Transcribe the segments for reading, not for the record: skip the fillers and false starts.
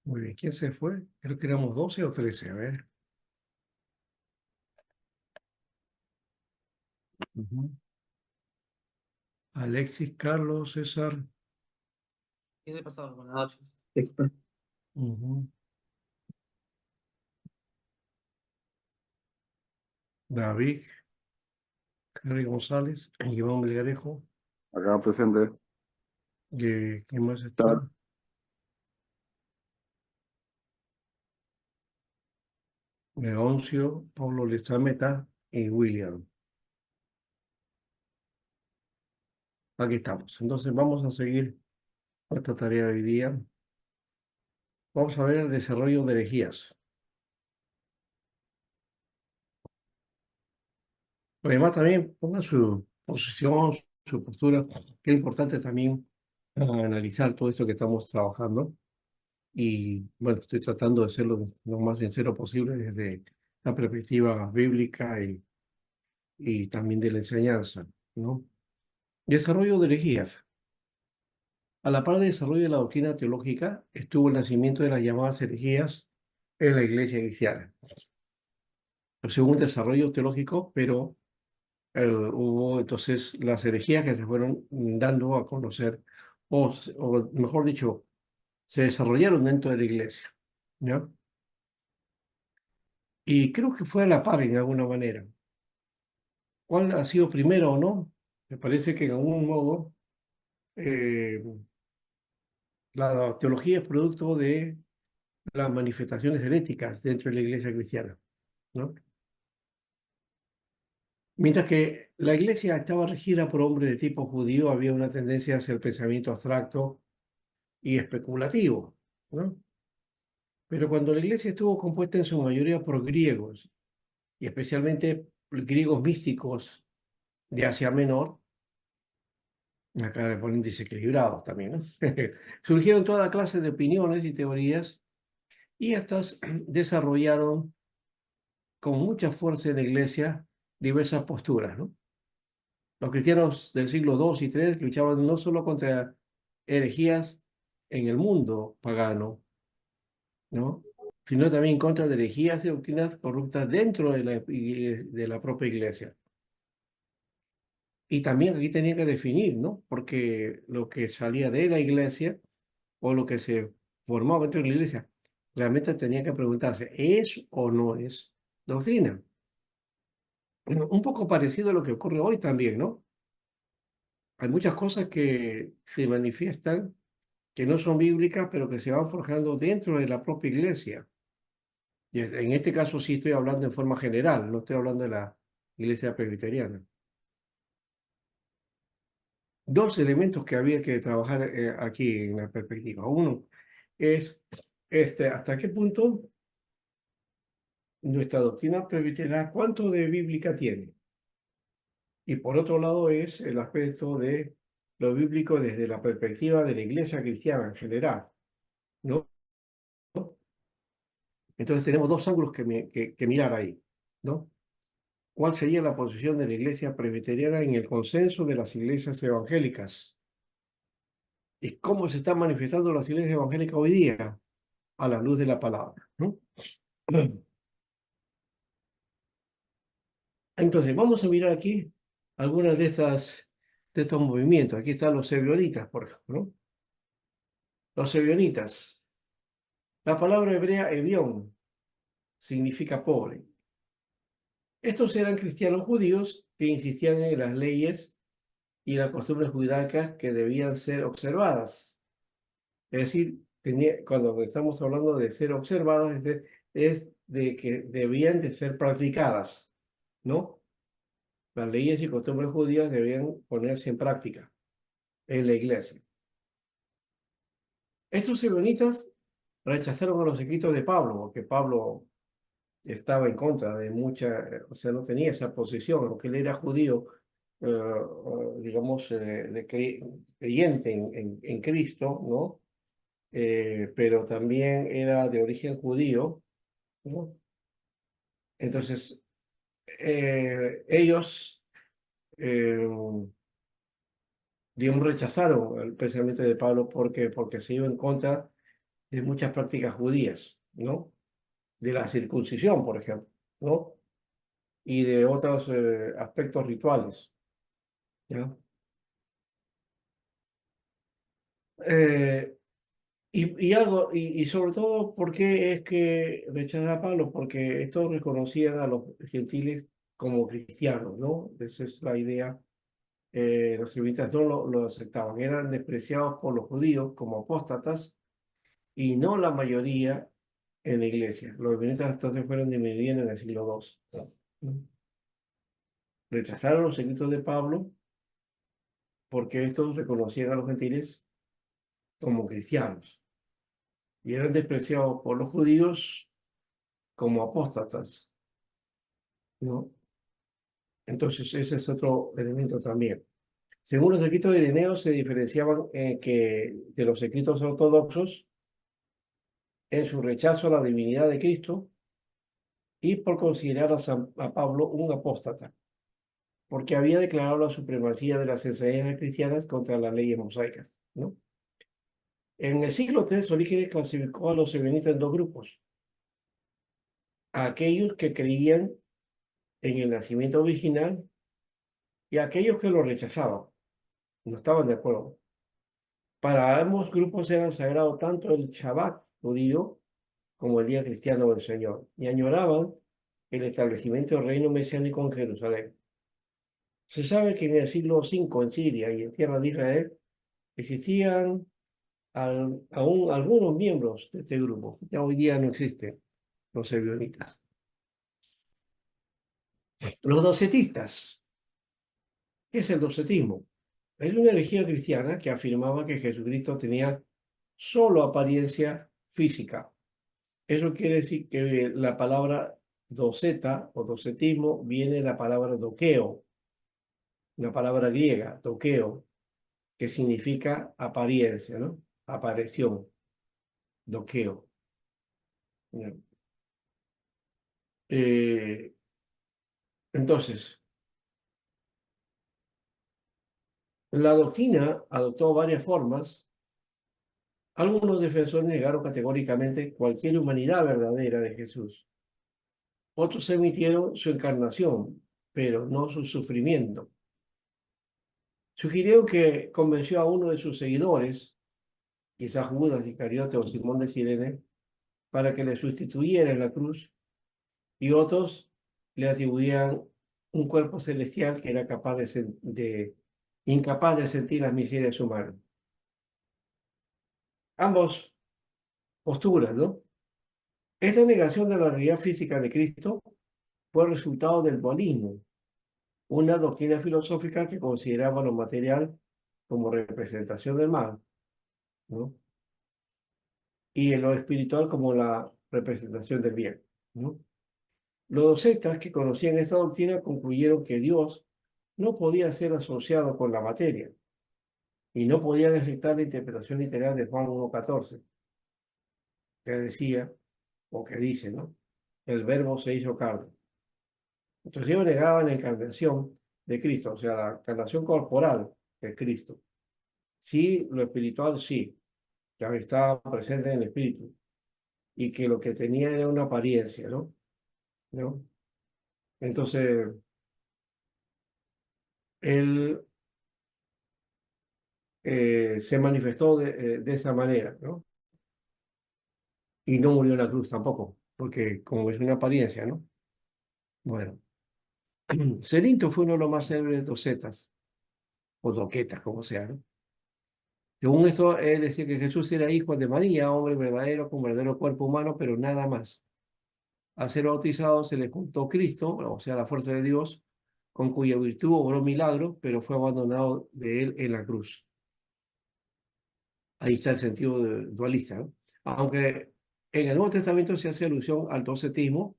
Muy bien, ¿quién se fue? Creo que éramos 12 o 13, a ver. Ujú. Alexis, Carlos, César, ¿Qué se pasaba? Buenas noches. Disculpe. ujú, David, Henry González, Iván Melgarejo, Acá presente. ¿quién más Está está? Leoncio, Pablo Lezameta y William. Aquí estamos. Entonces vamos a seguir esta tarea de hoy día. Vamos a ver el desarrollo de herejías. Además también ponga su posición, su postura, que es importante también analizar todo esto que estamos trabajando. Y bueno, estoy tratando de ser lo más sincero posible desde la perspectiva bíblica y también de la enseñanza, ¿no? Desarrollo de herejías. A la par de desarrollo de la doctrina teológica, estuvo el nacimiento de las llamadas herejías en la iglesia cristiana. Según un desarrollo teológico, pero hubo entonces las herejías que se fueron dando a conocer, o mejor dicho, se desarrollaron dentro de la iglesia, ¿ya? Y creo que fue a la par en alguna manera. ¿Cuál ha sido primero o no? Me parece que en algún modo eh, la teología es producto de las manifestaciones heréticas dentro de la iglesia cristiana, ¿no? Mientras que la iglesia estaba regida por hombres de tipo judío, había una tendencia hacia el pensamiento abstracto y especulativo, ¿no? Pero cuando la iglesia estuvo compuesta en su mayoría por griegos, y especialmente griegos místicos de Asia Menor, acá le ponen desequilibrados también, ¿no? Surgieron toda clase de opiniones y teorías y estas desarrollaron con mucha fuerza en la iglesia diversas posturas, ¿no? Los cristianos del siglo II y III luchaban no solo contra herejías en el mundo pagano, ¿no? Sino también contra de herejías y doctrinas corruptas dentro de la propia iglesia. Y también aquí tenía que definir, ¿no? Porque lo que salía de la iglesia o lo que se formaba dentro de la iglesia, realmente tenía que preguntarse, ¿es o no es doctrina? Un poco parecido a lo que ocurre hoy también, ¿no? Hay muchas cosas que se manifiestan que no son bíblicas, pero que se van forjando dentro de la propia iglesia. Y en este caso sí estoy hablando en forma general, no estoy hablando de la iglesia presbiteriana. Dos elementos que había que trabajar aquí en la perspectiva. Uno es hasta qué punto nuestra doctrina presbiteriana, cuánto de bíblica tiene. Y por otro lado es el aspecto de lo bíblico desde la perspectiva de la iglesia cristiana en general, ¿no? Entonces tenemos dos ángulos que mirar ahí, ¿no? ¿Cuál sería la posición de la iglesia presbiteriana en el consenso de las iglesias evangélicas? ¿Y cómo se están manifestando las iglesias evangélicas hoy día a la luz de la palabra, ¿no? Entonces, vamos a mirar aquí algunas de estos movimientos. Aquí están los ebionitas, por ejemplo, ¿no? Los ebionitas. La palabra hebrea ebión significa pobre. Estos eran cristianos judíos que insistían en las leyes y las costumbres judaicas que debían ser observadas. Es decir, cuando estamos hablando de ser observadas, es de que debían de ser practicadas, ¿no? Las leyes y costumbres judías debían ponerse en práctica en la iglesia. Estos ebionitas rechazaron a los escritos de Pablo, porque Pablo estaba en contra de o sea, no tenía esa posición, aunque él era judío, digamos, creyente en Cristo, ¿no? Pero también era de origen judío, ¿no? Entonces, ellos, eh, digamos, rechazaron el pensamiento de Pablo porque se iba en contra de muchas prácticas judías, ¿no? De la circuncisión, por ejemplo, ¿no? Y de otros aspectos rituales, ¿ya? Eh, y sobre todo, ¿por qué es que rechazan a Pablo? Porque estos reconocían a los gentiles como cristianos, ¿no? Esa es la idea. Los israelitas no lo aceptaban, eran despreciados por los judíos como apóstatas y no la mayoría en la iglesia. Los israelitas entonces fueron disminuyendo en el siglo II. ¿No? Rechazaron los escritos de Pablo porque estos reconocían a los gentiles como cristianos y eran despreciados por los judíos como apóstatas, ¿no? Entonces ese es otro elemento también. Según los escritos de Ireneo, se diferenciaban de los escritos ortodoxos en su rechazo a la divinidad de Cristo y por considerar a Pablo un apóstata, porque había declarado la supremacía de las enseñanzas cristianas contra las leyes mosaicas, ¿no? En el siglo III, Orígenes clasificó a los ebionitas en dos grupos: a aquellos que creían en el nacimiento virginal y a aquellos que lo rechazaban, no estaban de acuerdo. Para ambos grupos eran sagrados tanto el Shabbat judío como el día cristiano del Señor, y añoraban el establecimiento del reino mesiánico en Jerusalén. Se sabe que en el siglo V en Siria y en tierra de Israel existían aún algunos miembros de este grupo. Ya hoy día no existen los ebionitas. Los docetistas. ¿Qué es el docetismo? Es una herejía cristiana que afirmaba que Jesucristo tenía solo apariencia física. Eso quiere decir que la palabra doceta o docetismo viene de la palabra doqueo, una palabra griega, doqueo, que significa apariencia, ¿no? Aparición, doqueo. ¿No? Eh, entonces, la doctrina adoptó varias formas. Algunos defensores negaron categóricamente cualquier humanidad verdadera de Jesús. Otros admitieron su encarnación, pero no su sufrimiento. Sugirieron que convenció a uno de sus seguidores, quizás Judas Iscariote o Simón de Cirene, para que le sustituyera en la cruz, y otros le atribuían un cuerpo celestial que era incapaz de sentir las miserias humanas. Ambos posturas, ¿no? Esta negación de la realidad física de Cristo fue el resultado del dualismo, una doctrina filosófica que consideraba lo material como representación del mal, ¿no? Y en lo espiritual como la representación del bien, ¿no? Los docetas que conocían esta doctrina concluyeron que Dios no podía ser asociado con la materia y no podían aceptar la interpretación literal de Juan 1:14, que decía, o que dice, ¿no? El verbo se hizo carne. Entonces ellos negaban la encarnación de Cristo, o sea, la encarnación corporal de Cristo. Sí, lo espiritual sí, que estaba presente en el espíritu y que lo que tenía era una apariencia, ¿no? ¿No? Entonces, él se manifestó de esa manera, ¿no? Y no murió en la cruz tampoco, porque como es una apariencia, ¿no? Bueno, Cerinto fue uno de los más célebres docetas, o doquetas, como sea, ¿no? Según esto, él decía que Jesús era hijo de María, hombre verdadero, con verdadero cuerpo humano, pero nada más. Al ser bautizado se le juntó Cristo, o sea, la fuerza de Dios, con cuya virtud obró milagros, pero fue abandonado de él en la cruz. Ahí está el sentido dualista, ¿no? Aunque en el Nuevo Testamento se hace alusión al docetismo,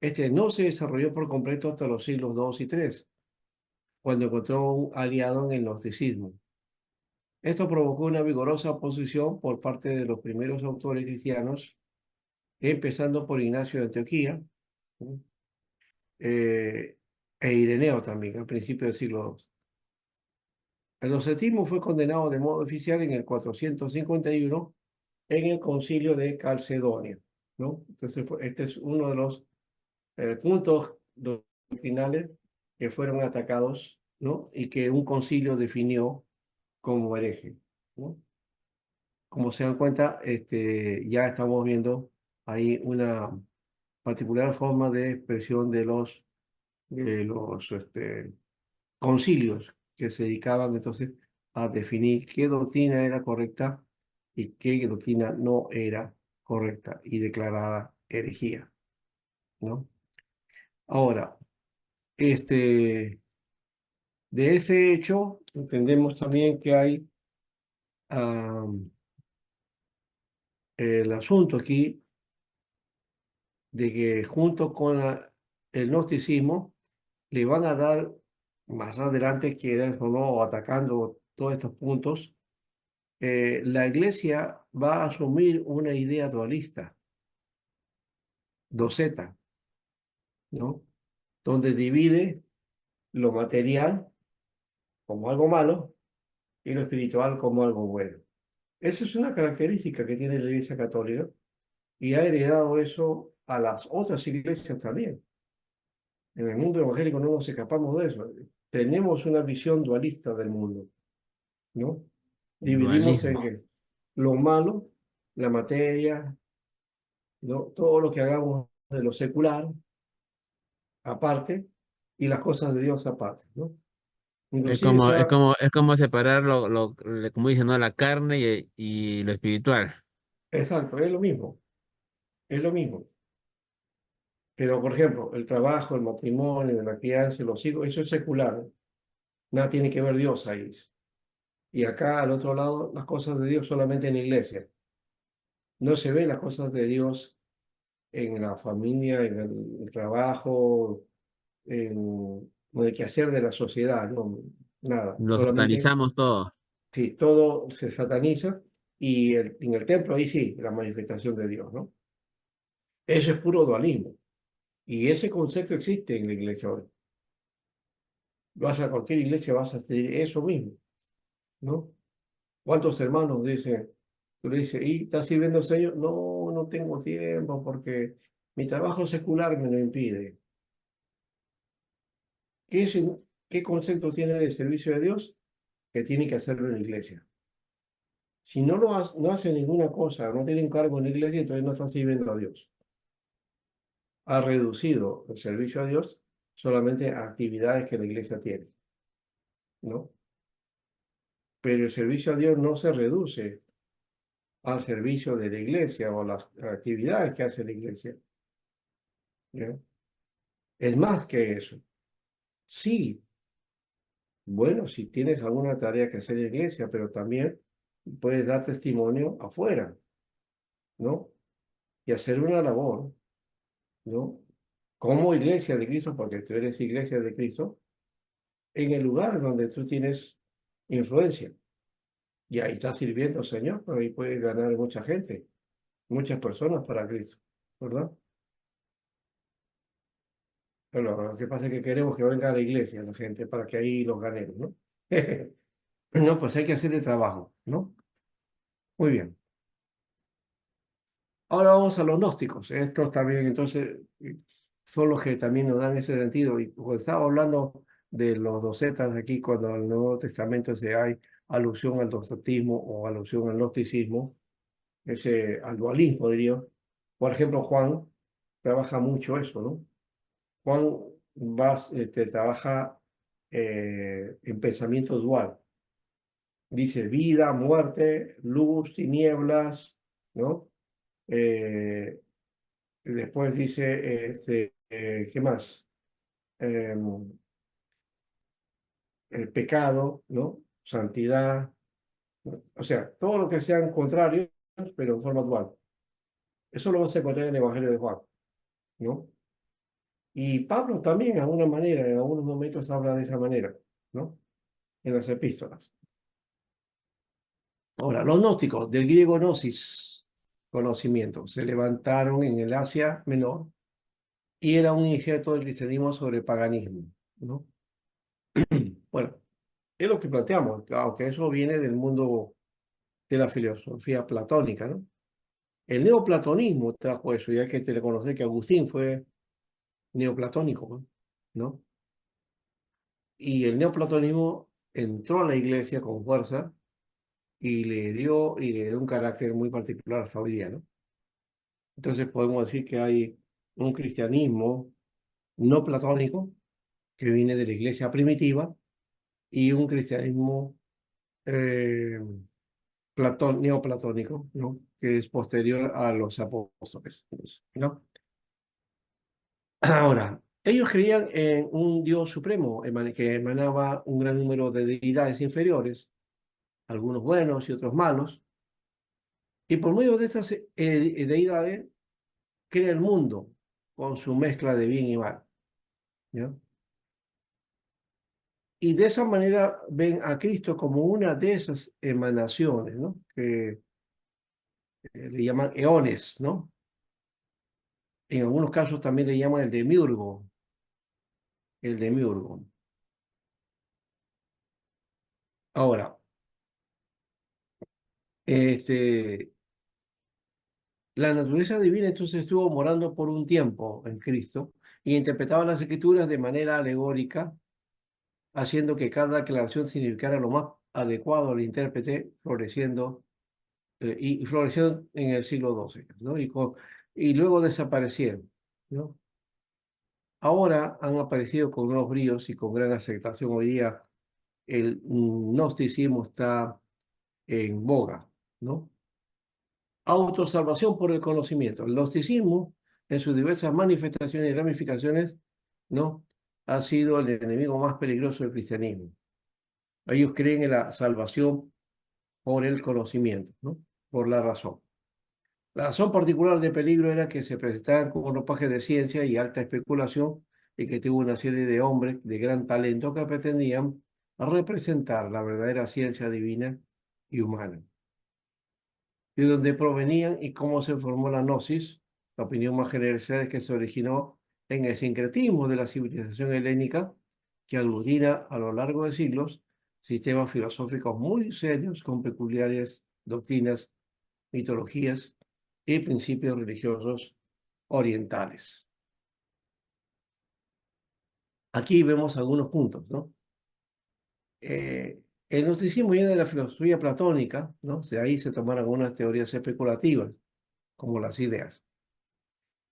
este no se desarrolló por completo hasta los siglos II y III, cuando encontró un aliado en el gnosticismo. Esto provocó una vigorosa oposición por parte de los primeros autores cristianos, empezando por Ignacio de Antioquía, ¿no? eh, e Ireneo también, al principio del siglo II. El docetismo fue condenado de modo oficial en el 451 en el concilio de Calcedonia, ¿no? Entonces, este es uno de los puntos doctrinales que fueron atacados, ¿no? Y que un concilio definió como hereje, ¿no? Como se dan cuenta, ya estamos viendo ahí una particular forma de expresión de los concilios que se dedicaban entonces a definir qué doctrina era correcta y qué doctrina no era correcta y declarada herejía, ¿no? Ahora, de ese hecho, entendemos también que hay ah, el asunto aquí de que junto con el gnosticismo le van a dar más adelante, que era o no, atacando todos estos puntos, la iglesia va a asumir una idea dualista, doseta, ¿no? Donde divide lo material como algo malo y lo espiritual como algo bueno. Esa es una característica que tiene la Iglesia Católica y ha heredado eso a las otras iglesias también. En el mundo evangélico no nos escapamos de eso. Tenemos una visión dualista del mundo, ¿no? Dividimos en Dualismo. que lo malo, la materia, ¿no? Todo lo que hagamos de lo secular, aparte, y las cosas de Dios aparte, ¿no? Inclusive se ha, Es como separar como dicen, ¿no? La carne y lo espiritual. exacto, es lo mismo, es lo mismo. Pero, por ejemplo, el trabajo, el matrimonio, la crianza, los hijos, eso es secular. Nada tiene que ver Dios ahí. Y acá, al otro lado, las cosas de Dios solamente en la iglesia. No se ven las cosas de Dios en la familia, en el trabajo, en el quehacer de la sociedad, no, nada. Lo Solamente, satanizamos todo. sí, todo se sataniza y en el templo ahí sí, la manifestación de Dios, ¿no? Eso es puro dualismo. Y ese concepto existe en la iglesia hoy. Vas a cualquier iglesia, vas a hacer eso mismo, ¿no? ¿Cuántos hermanos dicen, tú le dices, ¿y estás sirviendo al Señor? No, no tengo tiempo porque mi trabajo secular me lo impide. ¿Qué, qué concepto tiene de servicio de Dios? Que tiene que hacerlo en la iglesia. Si no no hace ninguna cosa, no tiene un cargo en la iglesia, entonces no está sirviendo a Dios. Ha reducido el servicio a Dios solamente a actividades que la iglesia tiene, ¿no? Pero el servicio a Dios no se reduce al servicio de la iglesia o a las actividades que hace la iglesia, ¿ya? Es más que eso. Sí, bueno, si tienes alguna tarea que hacer en la iglesia, pero también puedes dar testimonio afuera, ¿no? Y hacer una labor, ¿no? Como iglesia de Cristo, porque tú eres iglesia de Cristo, en el lugar donde tú tienes influencia. Y ahí estás sirviendo al Señor, ahí puedes ganar mucha gente, muchas personas para Cristo, ¿verdad? Pero lo que pasa es que queremos que venga a la iglesia la gente para que ahí los ganemos, ¿no? No, pues hay que hacer el trabajo, ¿no? Muy bien. Ahora vamos a los gnósticos. Estos también, entonces, son los que también nos dan ese sentido. Y cuando estaba hablando de los docetas aquí, cuando en el Nuevo Testamento se hay alusión al docetismo o alusión al gnosticismo, al dualismo, diría. Por ejemplo, Juan trabaja mucho eso, ¿no? Juan trabaja en pensamiento dual. Dice vida, muerte, luz, tinieblas, ¿no? Eh, Después dice, ¿qué más? El pecado, ¿no? Santidad, ¿no? O sea, todo lo que sean contrarios, pero en forma dual. Eso lo vas a encontrar en el Evangelio de Juan, ¿no? Y Pablo también, de alguna manera, en algunos momentos habla de esa manera, ¿no? En las epístolas. Ahora, los gnósticos, del griego gnosis, conocimiento, se levantaron en el Asia Menor y era un injerto del cristianismo sobre el paganismo, ¿no? Bueno, es lo que planteamos, aunque eso viene del mundo de la filosofía platónica, ¿no? El neoplatonismo trajo eso, ya que te reconocer que Agustín fue neoplatónico, ¿no? Y el neoplatonismo entró a la iglesia con fuerza y le dio un carácter muy particular hasta hoy día, ¿no? Entonces podemos decir que hay un cristianismo no platónico que viene de la iglesia primitiva y un cristianismo eh, neoplatónico, ¿no? Que es posterior a los apóstoles, ¿no? Ahora, ellos creían en un Dios supremo que emanaba un gran número de deidades inferiores, algunos buenos y otros malos, y por medio de estas deidades crea el mundo con su mezcla de bien y mal, ¿no? Y de esa manera ven a Cristo como una de esas emanaciones, ¿no? Que le llaman eones, ¿no? En algunos casos también le llaman el demiurgo. Ahora, este, la naturaleza divina entonces estuvo morando por un tiempo en Cristo y interpretaba las escrituras de manera alegórica, haciendo que cada declaración significara lo más adecuado al intérprete, floreciendo y floreció en el siglo XII, ¿no? Y luego desaparecieron, ¿no? Ahora han aparecido con nuevos bríos y con gran aceptación. Hoy día el gnosticismo está en boga, ¿no? Autosalvación por el conocimiento. El gnosticismo, en sus diversas manifestaciones y ramificaciones, ¿no? Ha sido el enemigo más peligroso del cristianismo. Ellos creen en la salvación por el conocimiento, ¿no? Por la razón. La razón particular de peligro era que se presentaban como ropajes de ciencia y alta especulación y que tuvo una serie de hombres de gran talento que pretendían representar la verdadera ciencia divina y humana. De dónde provenían y cómo se formó la gnosis, la opinión más generalizada es que se originó en el sincretismo de la civilización helénica que aglutina a lo largo de siglos sistemas filosóficos muy serios con peculiares doctrinas, mitologías y principios religiosos orientales. Aquí vemos algunos puntos, ¿no? El gnosticismo viene de la filosofía platónica, ¿no? De ahí se tomaron algunas teorías especulativas, como las ideas.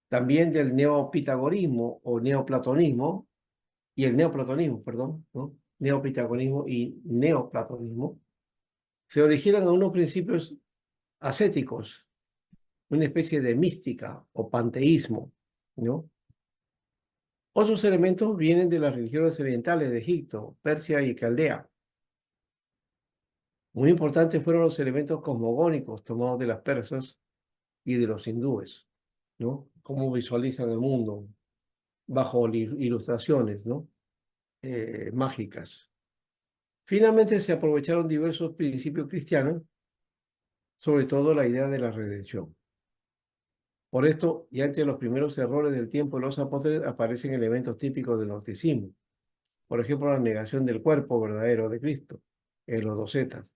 También del neopitagorismo o neoplatonismo, y el neoplatonismo, perdón, ¿no? Neopitagorismo y neoplatonismo, se originan a unos principios ascéticos, una especie de mística o panteísmo, ¿no? Otros elementos vienen de las religiones orientales de Egipto, Persia y Caldea. Muy importantes fueron los elementos cosmogónicos tomados de las persas y de los hindúes, ¿no? Cómo visualizan el mundo bajo ilustraciones, ¿no? Mágicas. Finalmente se aprovecharon diversos principios cristianos, sobre todo la idea de la redención. Por esto, ya entre los primeros errores del tiempo de los apóstoles aparecen elementos típicos del gnosticismo. Por ejemplo, la negación del cuerpo verdadero de Cristo, en los docetas,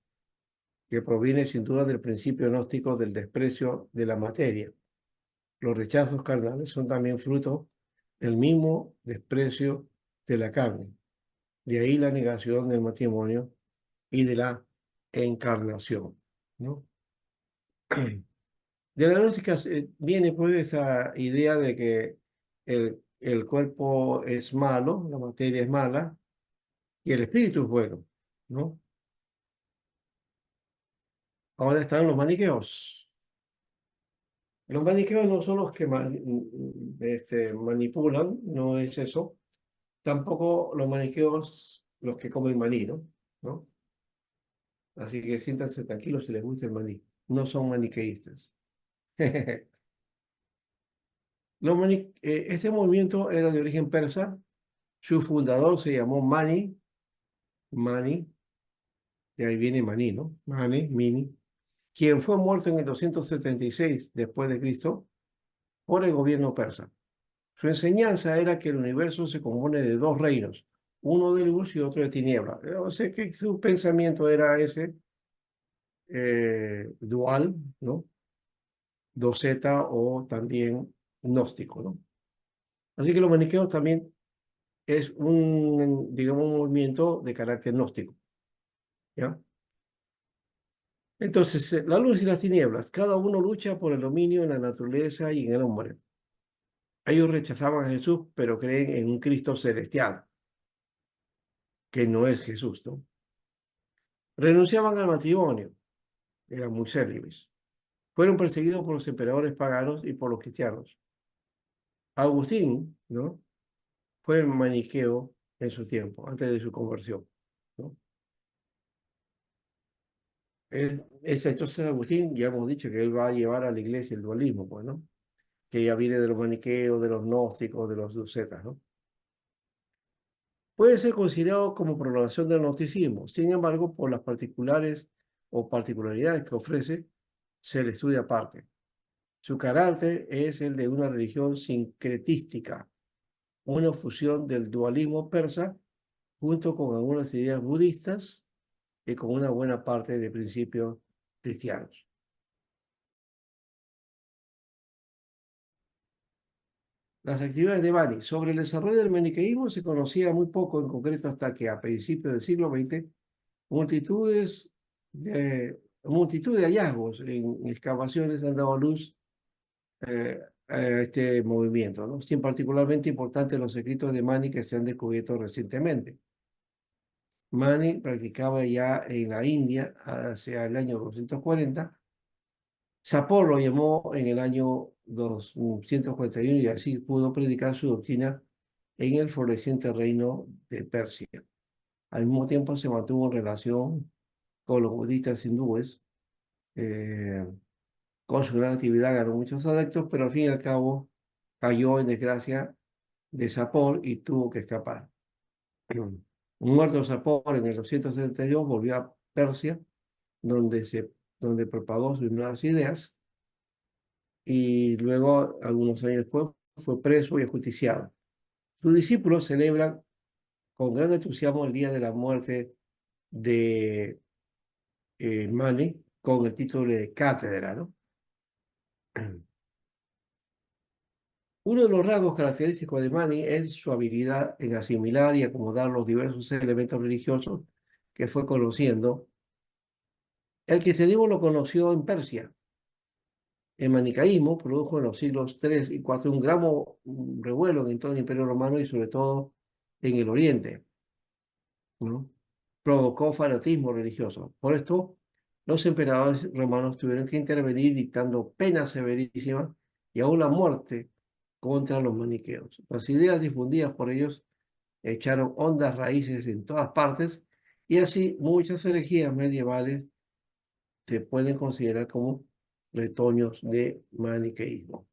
que proviene sin duda del principio gnóstico del desprecio de la materia. Los rechazos carnales son también fruto del mismo desprecio de la carne. De ahí la negación del matrimonio y de la encarnación, ¿no? De la gnóstica viene pues esa idea de que el cuerpo es malo, la materia es mala y el espíritu es bueno, ¿no? Ahora están los maniqueos. Los maniqueos no son los que manipulan, no es eso. Tampoco los maniqueos los que comen maní, ¿no? ¿No? Así que siéntanse tranquilos si les gusta el maní. No son maniqueístas. Este movimiento era de origen persa. Su fundador se llamó Mani, de ahí viene Maní, ¿no? Mini, quien fue muerto en el 276 después de Cristo por el gobierno persa. Su enseñanza era que el universo se compone de dos reinos, uno de luz y otro de tiniebla. O sea que su pensamiento era ese dual, ¿no? doceta o también gnóstico, ¿no? Así que los maniqueos también es digamos, un movimiento de carácter gnóstico, ¿ya? Entonces, la luz y las tinieblas, cada uno lucha por el dominio en la naturaleza y en el hombre. Ellos rechazaban a Jesús, pero creen en un Cristo celestial, que no es Jesús, ¿no? Renunciaban al matrimonio, eran muy célibes. Fueron perseguidos por los emperadores paganos y por los cristianos. Agustín, ¿no? Fue maniqueo en su tiempo, antes de su conversión, ¿no? Entonces Agustín, ya hemos dicho que él va a llevar a la iglesia el dualismo, pues, ¿no? Que ya viene de los maniqueos, de los gnósticos, de los docetas, ¿no? Puede ser considerado como prolongación del gnosticismo. Sin embargo, por las particulares o particularidades que ofrece, se le estudia aparte. Su carácter es el de una religión sincretística, una fusión del dualismo persa junto con algunas ideas budistas y con una buena parte de principios cristianos. Las actividades de Bani. Sobre el desarrollo del maniqueísmo se conocía muy poco, en concreto hasta que a principios del siglo XX multitud de hallazgos en excavaciones han dado luz a este movimiento, ¿no? Sin particularmente importantes los escritos de Mani que se han descubierto recientemente. Mani practicaba ya en la India hacia el año 240. Sapor lo llamó en el año 241 y así pudo predicar su doctrina en el floreciente reino de Persia. Al mismo tiempo se mantuvo en relación con los budistas hindúes. Con su gran actividad ganó muchos adeptos, pero al fin y al cabo cayó en desgracia de Sapor y tuvo que escapar. Muerto Sapor en el 272 volvió a Persia, donde propagó sus nuevas ideas y luego, algunos años después, fue preso y ajusticiado. Sus discípulos celebran con gran entusiasmo el día de la muerte de Mani con el título de cátedra, ¿no? Uno de los rasgos característicos de Mani es su habilidad en asimilar y acomodar los diversos elementos religiosos que fue conociendo. El cristianismo lo conoció en Persia. El manicaísmo produjo en los siglos III y IV un gran revuelo en todo el Imperio Romano y sobre todo en el Oriente, ¿no? Provocó fanatismo religioso. Por esto, los emperadores romanos tuvieron que intervenir dictando penas severísimas y aún la muerte contra los maniqueos. Las ideas difundidas por ellos echaron hondas raíces en todas partes y así muchas herejías medievales se pueden considerar como retoños de maniqueísmo.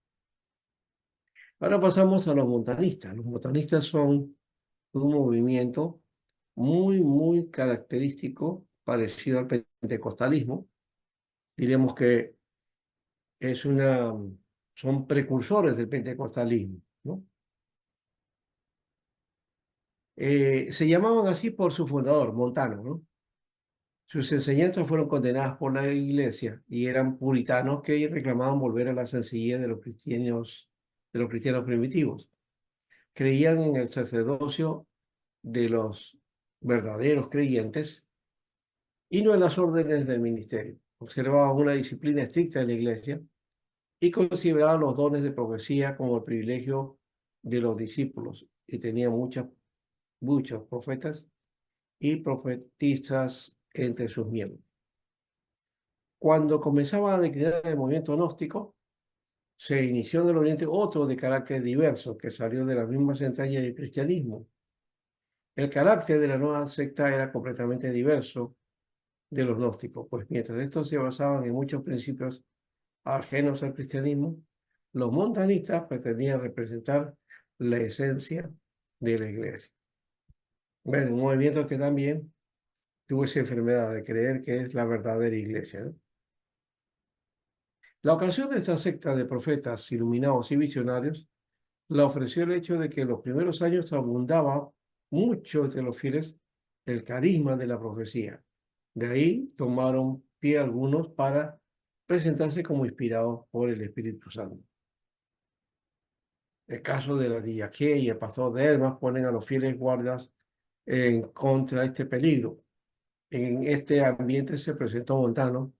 Ahora pasamos a los montanistas. Los montanistas son un movimiento muy característico, parecido al pentecostalismo. Diremos que es son precursores del pentecostalismo, ¿no? Se llamaban así por su fundador, Montano, ¿no? Sus enseñanzas fueron condenadas por la iglesia y eran puritanos que reclamaban volver a la sencillez de los cristianos primitivos. Creían en el sacerdocio de los verdaderos creyentes y no en las órdenes del ministerio. Observaban una disciplina estricta de la iglesia y consideraban los dones de profecía como el privilegio de los discípulos y tenían muchos profetas y profetisas entre sus miembros. Cuando comenzaba a declinar el movimiento gnóstico, se inició en el Oriente otro de carácter diverso que salió de las mismas entrañas del cristianismo. El carácter de la nueva secta era completamente diverso de los gnósticos, pues mientras estos se basaban en muchos principios ajenos al cristianismo, los montanistas pretendían representar la esencia de la iglesia. Bueno, un movimiento que también tuvo esa enfermedad de creer que es la verdadera iglesia, ¿no? La ocasión de esta secta de profetas iluminados y visionarios la ofreció el hecho de que en los primeros años abundaba mucho entre los fieles el carisma de la profecía. De ahí tomaron pie algunos para presentarse como inspirados por el Espíritu Santo. El caso de la diaquea y el pastor de Hermas ponen a los fieles guardas en contra de este peligro. En este ambiente se presentó Montano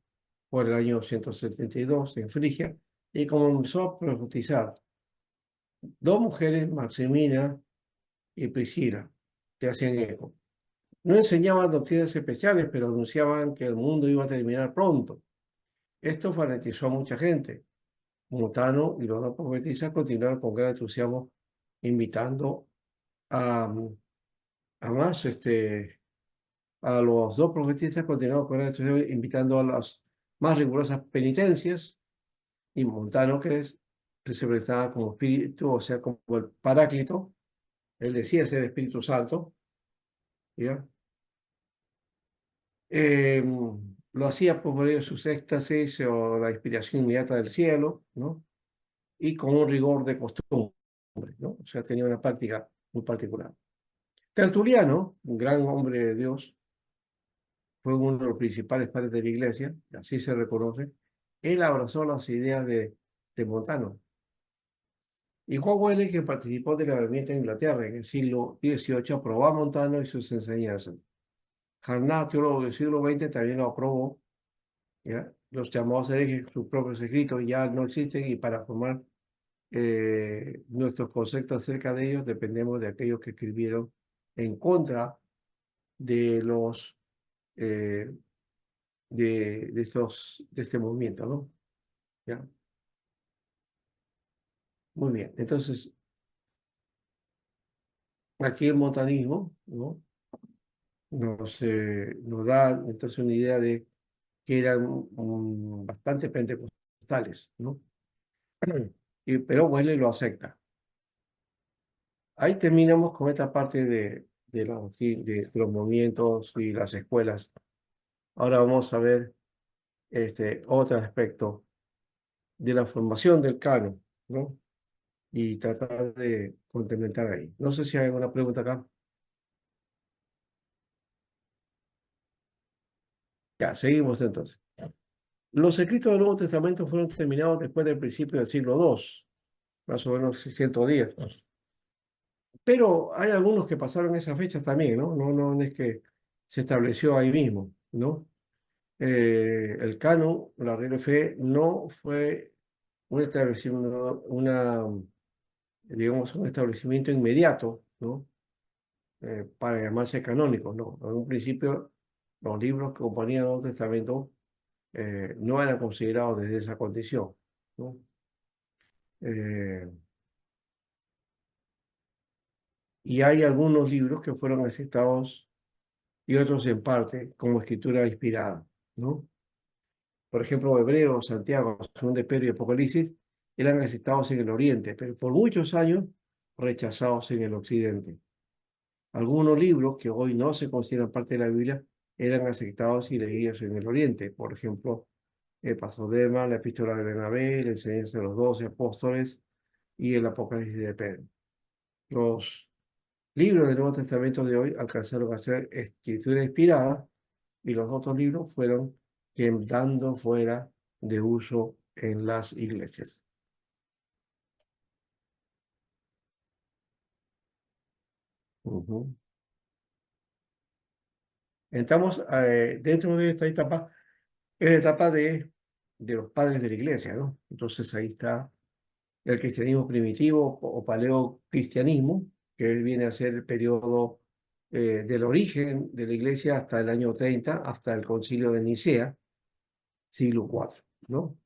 por el año 172 en Frigia y comenzó a profetizar. Dos mujeres, Maximina y Priscila, que hacían eco. No enseñaban doctrinas especiales, pero anunciaban que el mundo iba a terminar pronto. Esto fanatizó a mucha gente. Montano y los dos profetistas continuaron con gran entusiasmo, invitando a, a más, a los dos profetistas continuaron con gran entusiasmo, invitando a las más rigurosas penitencias, y Montano, que se presentaba como espíritu, o sea, como el Paráclito, él decía ser Espíritu Santo, ¿ya? Eh, lo hacía por medio de sus éxtasis o la inspiración inmediata del cielo, ¿no? Y con un rigor de costumbre, ¿no? O sea, tenía una práctica muy particular. Tertuliano, un gran hombre de Dios, fue uno de los principales padres de la iglesia, así se reconoce. Él abrazó las ideas de Montano. Y Juan Wesley, que participó del levantamiento en Inglaterra en el siglo XVIII, aprobó a Montano y sus enseñanzas. Carnot, teólogo del siglo XX, también lo aprobó. ¿Ya? Los llamados herejes, sus propios escritos ya no existen, y para formar nuestros conceptos acerca de ellos dependemos de aquellos que escribieron en contra de los eh, de este movimiento, ¿no? ¿Ya? Muy bien. Entonces, aquí el montanismo, ¿no? Nos da entonces una idea de que eran bastante pentecostales, ¿no? Pero Wesley lo acepta. Ahí terminamos con esta parte de los movimientos y las escuelas. Ahora vamos a ver otro aspecto de la formación del canon, ¿no? Y tratar de complementar ahí. No sé si hay alguna pregunta acá. Ya, seguimos entonces. Los escritos del Nuevo Testamento fueron terminados después del principio del siglo II, más o menos 610. Pero hay algunos que pasaron esa fecha también, ¿no? No es que se estableció ahí mismo, ¿no? El canon, la regla de fe, no fue un establecimiento, digamos, un establecimiento inmediato, ¿no? Para llamarse canónico, ¿no? En un principio, los libros que componían el Nuevo Testamento no eran considerados desde esa condición, ¿no? Eh, y hay algunos libros que fueron aceptados y otros en parte como escritura inspirada, ¿no? Por ejemplo, Hebreos, Santiago, Según de Pedro y Apocalipsis eran aceptados en el Oriente, pero por muchos años rechazados en el Occidente. Algunos libros que hoy no se consideran parte de la Biblia eran aceptados y leídos en el Oriente. Por ejemplo, el Pasodema, la Epístola de Bernabé, la Enseñanza de los 12 Apóstoles y el Apocalipsis de Pedro. Los libros del Nuevo Testamento de hoy alcanzaron a ser escritura inspirada, y los otros libros fueron quedando fuera de uso en las iglesias. Ujú. Entramos dentro de esta etapa, es la etapa de los padres de la iglesia, ¿no? Entonces ahí está el cristianismo primitivo o paleocristianismo, que viene a ser el periodo del origen de la iglesia hasta el año 30, hasta el concilio de Nicea, siglo IV, ¿no?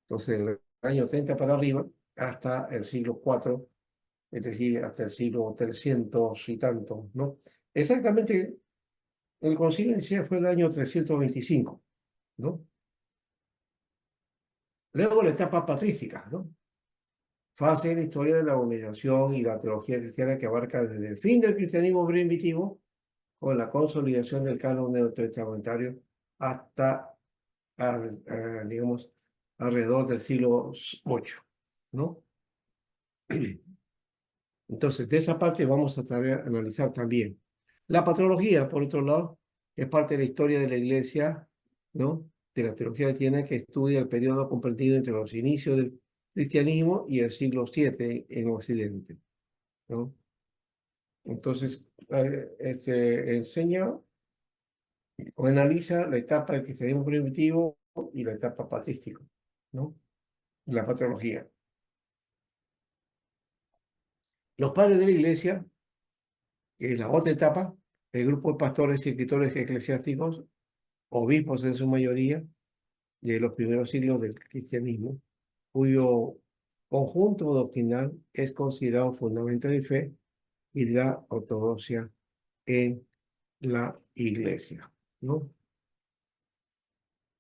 Entonces, el año 30 para arriba, hasta el siglo IV, es decir, hasta el siglo 300 y tanto, ¿no? Exactamente, el concilio de Nicea fue el año 325, ¿no? Luego la etapa patrística, ¿no? Fase de la historia de la organización y la teología cristiana que abarca desde el fin del cristianismo primitivo con la consolidación del canon neotestamentario hasta, digamos, alrededor del siglo VIII, ¿no? Entonces, de esa parte vamos a analizar también. La patrología, por otro lado, es parte de la historia de la iglesia, ¿no? de la teología cristiana que estudia el periodo comprendido entre los inicios del cristianismo y el siglo VII en Occidente, ¿no? Entonces, enseña o analiza la etapa del cristianismo primitivo y la etapa patrística, ¿no? La patrología. Los padres de la iglesia, que es la otra etapa, el grupo de pastores y escritores eclesiásticos, obispos en su mayoría, de los primeros siglos del cristianismo, cuyo conjunto doctrinal es considerado fundamento de fe y de la ortodoxia en la iglesia, ¿no?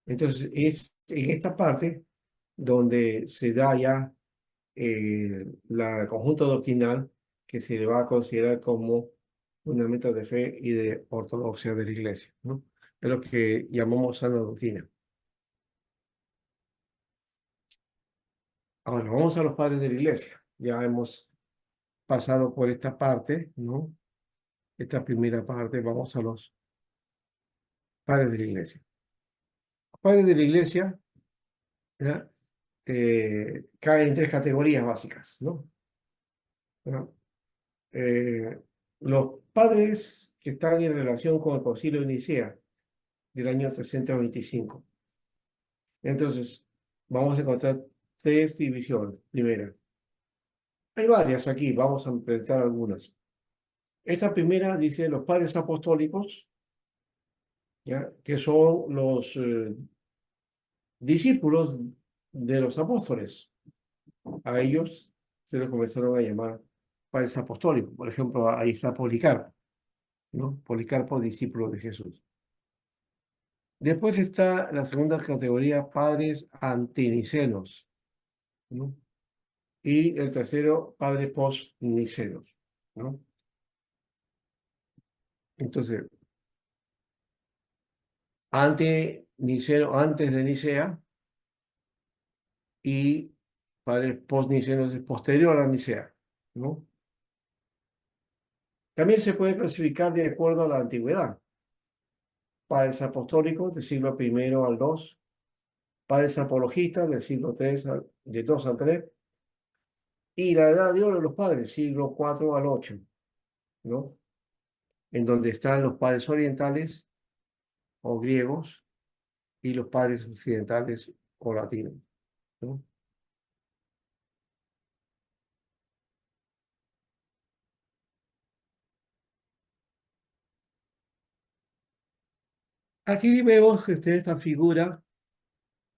Entonces, es en esta parte donde se da ya el conjunto doctrinal que se le va a considerar como fundamento de fe y de ortodoxia de la iglesia, ¿no? Es lo que llamamos sana doctrina. Ahora, vamos a los padres de la iglesia. Ya hemos pasado por esta parte, ¿no? Esta primera parte, vamos a los padres de la iglesia. Los padres de la iglesia, ¿ya? Caen en tres categorías básicas, ¿no? ¿Ya? Los padres que están en relación con el Concilio de Nicea del año 325. Entonces, vamos a encontrar tres divisiones. Primera, hay varias aquí, vamos a presentar algunas. Esta primera dice los padres apostólicos, ¿ya? Que son los discípulos de los apóstoles. A ellos se les comenzaron a llamar padres apostólicos. Por ejemplo, ahí está Policarpo, ¿no? Policarpo, discípulo de Jesús. Después está la segunda categoría, padres antinicenos, ¿no? Y el tercero, padres postnicenos, ¿no? Entonces, antes de Nicea, y padres postnicenos es posterior a Nicea, ¿no? También se puede clasificar de acuerdo a la antigüedad. Padres apostólicos del siglo I al II, padres apologistas del siglo III del II al III, y la edad de oro de los padres, siglo IV al VIII, ¿no? En donde están los padres orientales o griegos y los padres occidentales o latinos, ¿no? Aquí vemos esta figura,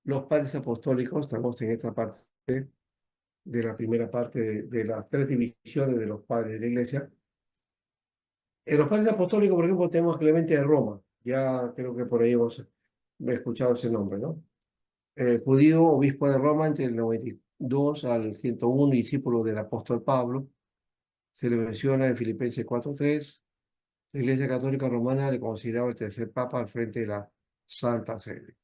los padres apostólicos, estamos en esta parte de la primera parte de las tres divisiones de los padres de la iglesia. En los padres apostólicos, por ejemplo, tenemos a Clemente de Roma, ya creo que por ahí hemos escuchado ese nombre, ¿no? Judío, obispo de Roma entre el 92 al 101, discípulo del apóstol Pablo. Se le menciona en Filipenses 4:3. La Iglesia Católica Romana le consideraba el tercer papa al frente de la Santa Sede.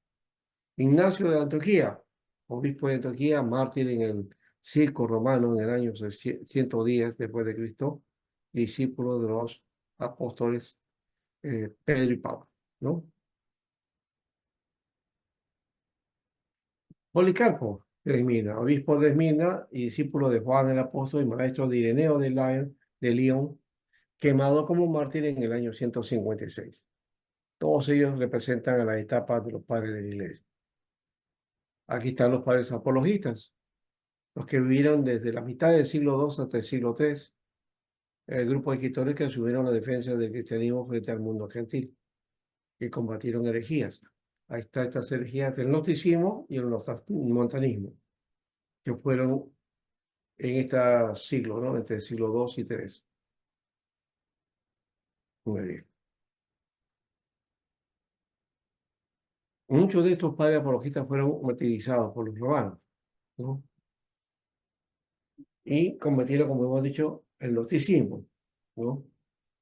Ignacio de Antioquía, obispo de Antioquía, mártir en el circo romano en el año 110 después de Cristo, discípulo de los apóstoles Pedro y Pablo, ¿no? Policarpo de Esmirna, obispo de Esmirna y discípulo de Juan el apóstol y maestro de Ireneo de León, quemado como mártir en el año 156. Todos ellos representan a las etapas de los padres de la iglesia. Aquí están los padres apologistas, los que vivieron desde la mitad del siglo II hasta el siglo III, el grupo de escritores que asumieron la defensa del cristianismo frente al mundo gentil, que combatieron herejías. Ahí está estas herejías del gnosticismo y el montanismo, que fueron en este siglo, ¿no? Entre el siglo II y III. Muy bien. Muchos de estos padres apologistas fueron martirizados por los romanos, ¿no? Y combatieron, como hemos dicho, el gnosticismo, ¿no?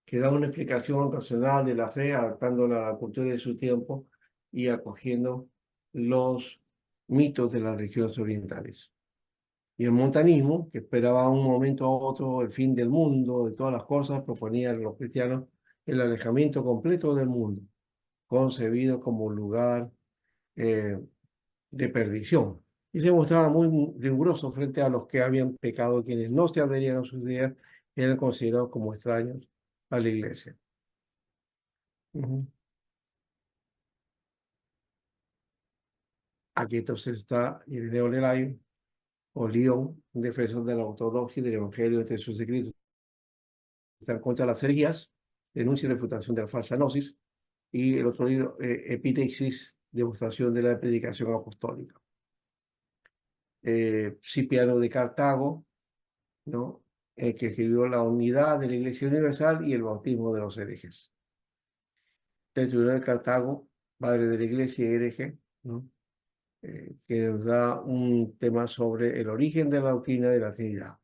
Que da una explicación racional de la fe, adaptándola a la cultura de su tiempo y acogiendo los mitos de las religiones orientales. Y el montanismo, que esperaba un momento a otro el fin del mundo, de todas las cosas, proponía a los cristianos el alejamiento completo del mundo, concebido como un lugar eh, de perdición. Y se mostraba muy riguroso frente a los que habían pecado, quienes no se adherían a sus ideas, eran considerados como extraños a la iglesia. Ujú. Aquí entonces está Ireneo de Lyon, o León, un defensor de la ortodoxia y del Evangelio entre sus escritos. Están contra las herejías, denuncia y refutación de la falsa gnosis, y el otro libro, Epitexis, demostración de la predicación apostólica. Cipriano de Cartago, ¿no? Que escribió La unidad de la Iglesia Universal y el bautismo de los herejes. Tertuliano de Cartago, padre de la Iglesia y hereje, ¿no? Que nos da un tema sobre el origen de la doctrina de la Trinidad.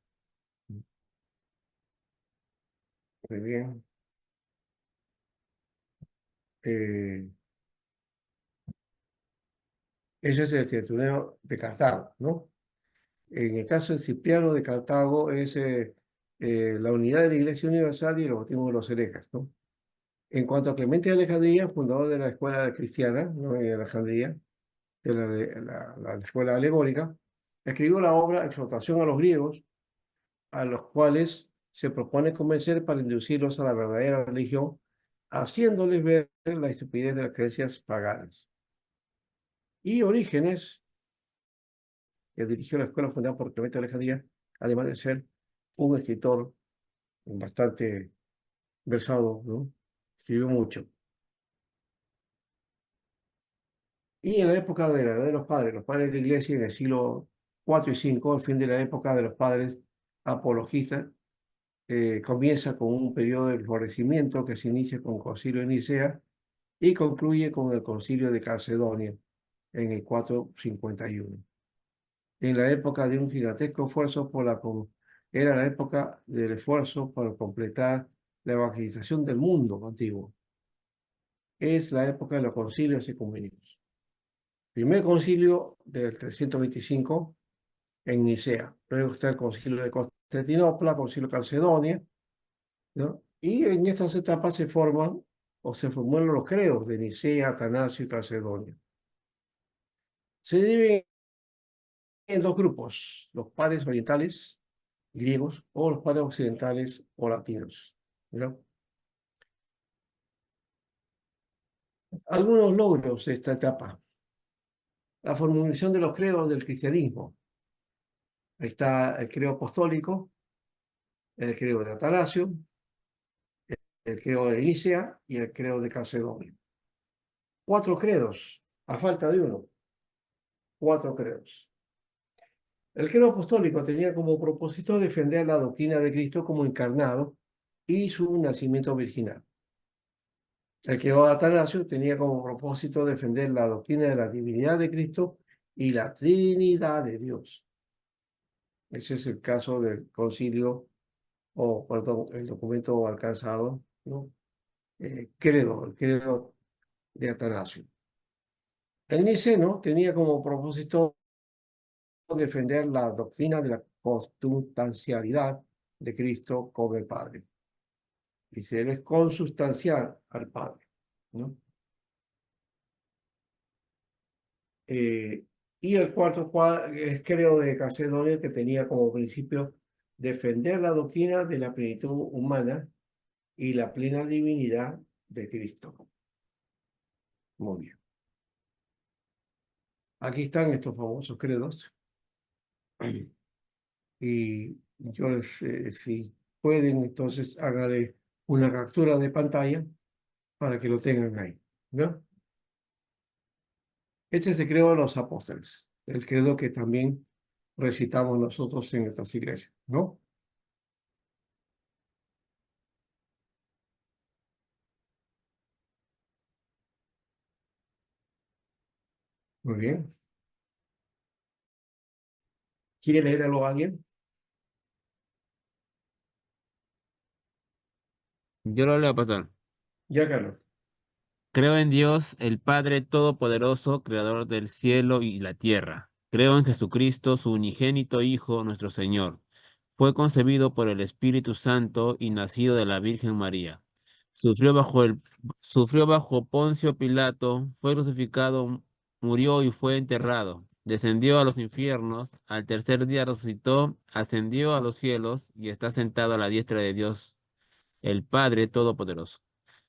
Muy bien. Eh, Ese es el Tertuliano de Cartago, ¿no? En el caso de Cipriano de Cartago es la unidad de la Iglesia Universal y el bautismo de los herejes, ¿no? En cuanto a Clemente de Alejandría, fundador de la escuela cristiana, ¿no? En Alejandría, de la escuela alegórica, escribió la obra Exhortación a los griegos, a los cuales se propone convencer para inducirlos a la verdadera religión, haciéndoles ver la estupidez de las creencias paganas. Y Orígenes, que dirigió la escuela fundada por Clemente de Alejandría, además de ser un escritor bastante versado, ¿no? Escribió mucho. Y en la época de la edad de los padres de la iglesia, en el siglo IV y V, el fin de la época de los padres apologistas, comienza con un periodo de florecimiento que se inicia con el concilio de Nicea y concluye con el concilio de Calcedonia en el 451. En la época de un gigantesco esfuerzo era la época del esfuerzo para completar la evangelización del mundo antiguo. Es la época de los concilios ecuménicos. Primer concilio del 325 en Nicea. Luego está el concilio de Constantinopla, concilio de Calcedonia, ¿no? Y en estas etapas se forman o se formulan los credos de Nicea, Atanasio y Calcedonia. Se dividen en dos grupos, los padres orientales griegos o los padres occidentales o latinos, ¿no? Algunos logros de esta etapa. La formulación de los credos del cristianismo. Ahí está el credo apostólico, el credo de Atanasio, el credo de Nicea y el credo de Calcedonia. 4 credos, a falta de uno. 4 credos. El credo apostólico tenía como propósito defender la doctrina de Cristo como encarnado y su nacimiento virginal. El credo de Atanasio tenía como propósito defender la doctrina de la divinidad de Cristo y la Trinidad de Dios. Ese es el caso del concilio, o perdón, el documento alcanzado, ¿no? El credo de Atanasio. El niceno tenía como propósito defender la doctrina de la consustancialidad de Cristo con el Padre. Dice, él es consustancial al Padre, ¿no? Y el cuarto es credo de Calcedonia, que tenía como principio defender la doctrina de la plenitud humana y la plena divinidad de Cristo. Muy bien. Aquí están estos famosos credos. Y yo si pueden, entonces háganle una captura de pantalla para que lo tengan ahí, ¿no? Este es el credo de los apóstoles, el credo que también recitamos nosotros en nuestras iglesias, ¿no? Muy bien. ¿Quiere leerlo alguien? Yo lo leo, pastor. Ya, Carlos. Creo en Dios, el Padre Todopoderoso, Creador del cielo y la tierra. Creo en Jesucristo, su unigénito Hijo, nuestro Señor. Fue concebido por el Espíritu Santo y nacido de la Virgen María. Sufrió bajo Poncio Pilato, fue crucificado, murió y fue enterrado. Descendió a los infiernos, al tercer día resucitó, ascendió a los cielos y está sentado a la diestra de Dios, el Padre Todopoderoso.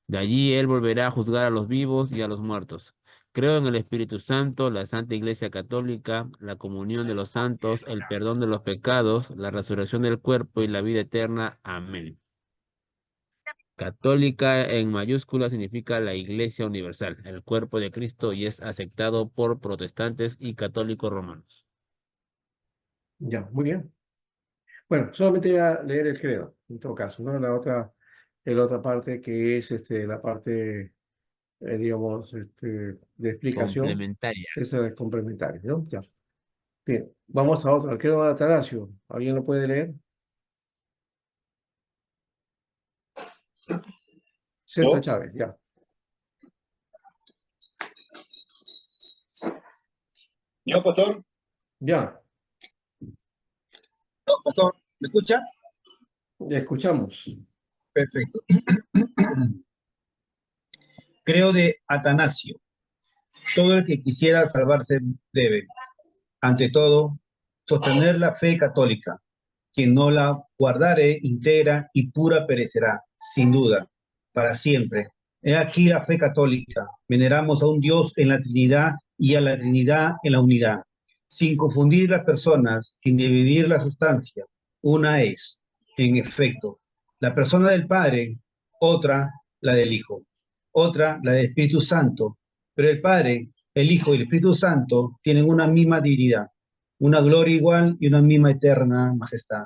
De allí él volverá a juzgar a los vivos y a los muertos. Creo en el Espíritu Santo, la Santa Iglesia Católica, la comunión de los santos, el perdón de los pecados, la resurrección del cuerpo y la vida eterna. Amén. Católica en mayúscula significa la Iglesia Universal, el cuerpo de Cristo, y es aceptado por protestantes y católicos romanos. Ya, muy bien. Bueno, solamente voy a leer el credo, en todo caso, ¿no? La otra parte que es la parte, digamos, de explicación, Complementaria. esa es complementaria, ¿no? Ya. Bien, vamos a otra, el credo de Atanasio. ¿Alguien lo puede leer? César Yo, Chávez, ya. yo, pastor, Ya, pastor, ¿me escucha? ya escuchamos. Perfecto. Creo de Atanasio. Todo el que quisiera salvarse debe, ante todo, sostener la fe católica. Quien no la guardare íntegra y pura perecerá, sin duda, para siempre. He aquí la fe católica. Veneramos a un Dios en la Trinidad y a la Trinidad en la unidad, sin confundir las personas, sin dividir la sustancia. Una es, en efecto, la persona del Padre, otra la del Hijo, otra la del Espíritu Santo. Pero el Padre, el Hijo y el Espíritu Santo tienen una misma divinidad, una gloria igual y una misma eterna majestad.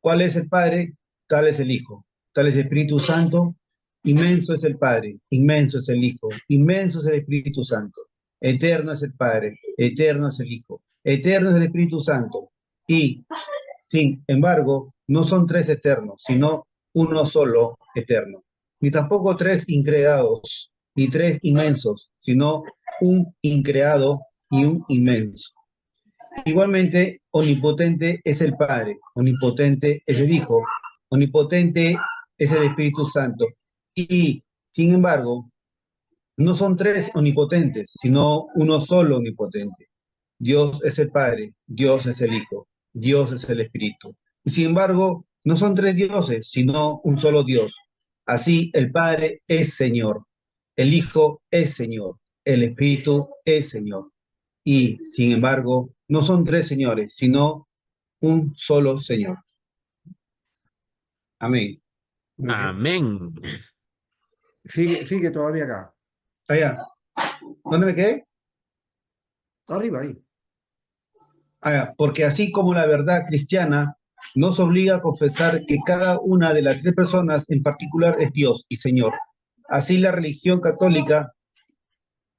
¿Cuál es el Padre? Tal es el Hijo, tal es el Espíritu Santo. Inmenso es el Padre, inmenso es el Hijo, inmenso es el Espíritu Santo. Eterno es el Padre, eterno es el Hijo, eterno es el Espíritu Santo. Y, sin embargo, no son tres eternos, sino uno solo eterno. Ni tampoco tres increados, ni tres inmensos, sino un increado y un inmenso. Igualmente, omnipotente es el Padre, omnipotente es el Hijo, omnipotente es el Espíritu Santo. Y, sin embargo, no son tres omnipotentes, sino uno solo omnipotente. Dios es el Padre, Dios es el Hijo, Dios es el Espíritu. Y sin embargo, no son tres dioses, sino un solo Dios. Así, el Padre es Señor, el Hijo es Señor, el Espíritu es Señor. Y, sin embargo, no son tres señores, sino un solo Señor. Amén. Muy bien. Amén. Sigue todavía acá. Allá. ¿Dónde me quedé? Arriba, ahí. Allá. Porque así como la verdad cristiana nos obliga a confesar que cada una de las tres personas en particular es Dios y Señor, así la religión católica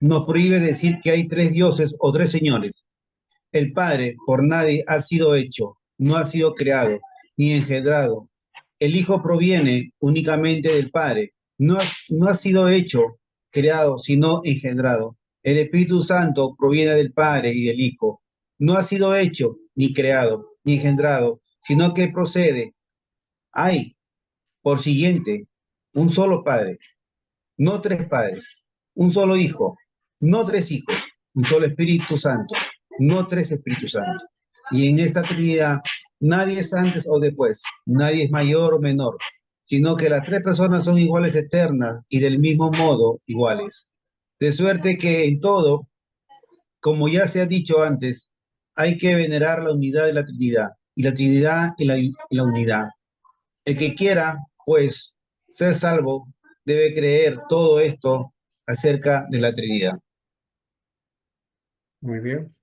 nos prohíbe decir que hay tres dioses o tres señores. El Padre por nadie ha sido hecho, no ha sido creado, ni engendrado. El Hijo proviene únicamente del Padre, no ha sido hecho, creado, sino engendrado. El Espíritu Santo proviene del Padre y del Hijo. No ha sido hecho, ni creado, ni engendrado, sino que procede. Hay, por siguiente, un solo Padre, no tres padres, un solo Hijo, no tres hijos, un solo Espíritu Santo, no tres Espíritus Santos. Y en esta Trinidad nadie es antes o después, nadie es mayor o menor, sino que las tres personas son iguales eternas y del mismo modo iguales. De suerte que en todo, como ya se ha dicho antes, hay que venerar la unidad de la Trinidad, y la Trinidad y la unidad. El que quiera, pues, ser salvo, debe creer todo esto acerca de la Trinidad. Muy bien.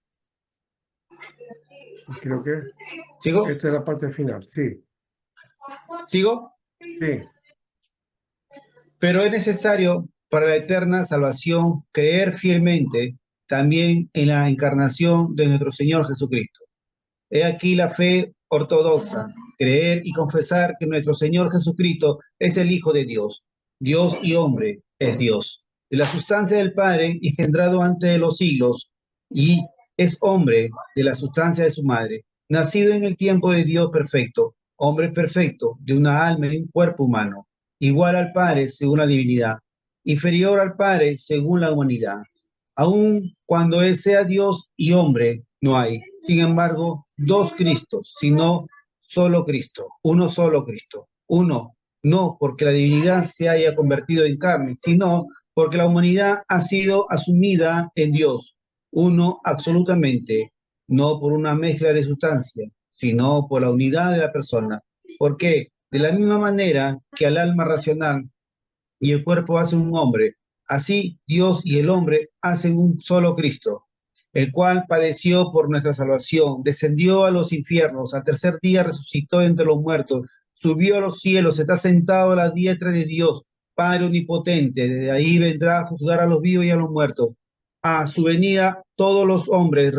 Creo que ¿Sigo? esta es la parte final. Sí, ¿Sigo? sí. Pero es necesario para la eterna salvación creer fielmente también en la encarnación de nuestro Señor Jesucristo. He aquí la fe ortodoxa, creer y confesar que nuestro Señor Jesucristo es el Hijo de Dios, Dios y hombre es Dios, de la sustancia del Padre, engendrado antes de los siglos, y es hombre de la sustancia de su madre, nacido en el tiempo de Dios perfecto, hombre perfecto, de una alma y un cuerpo humano, igual al Padre según la divinidad, inferior al Padre según la humanidad, Aun cuando Él sea Dios y hombre, no hay, sin embargo, dos Cristos, sino solo Cristo, uno solo Cristo, uno, no porque la divinidad se haya convertido en carne, sino porque la humanidad ha sido asumida en Dios, uno absolutamente, no por una mezcla de sustancia, sino por la unidad de la persona. ¿Por qué? De la misma manera que al alma racional y el cuerpo hace un hombre, así Dios y el hombre hacen un solo Cristo, el cual padeció por nuestra salvación, descendió a los infiernos, al tercer día resucitó entre los muertos, subió a los cielos, está sentado a la diestra de Dios, Padre omnipotente, de ahí vendrá a juzgar a los vivos y a los muertos. A su venida todos los hombres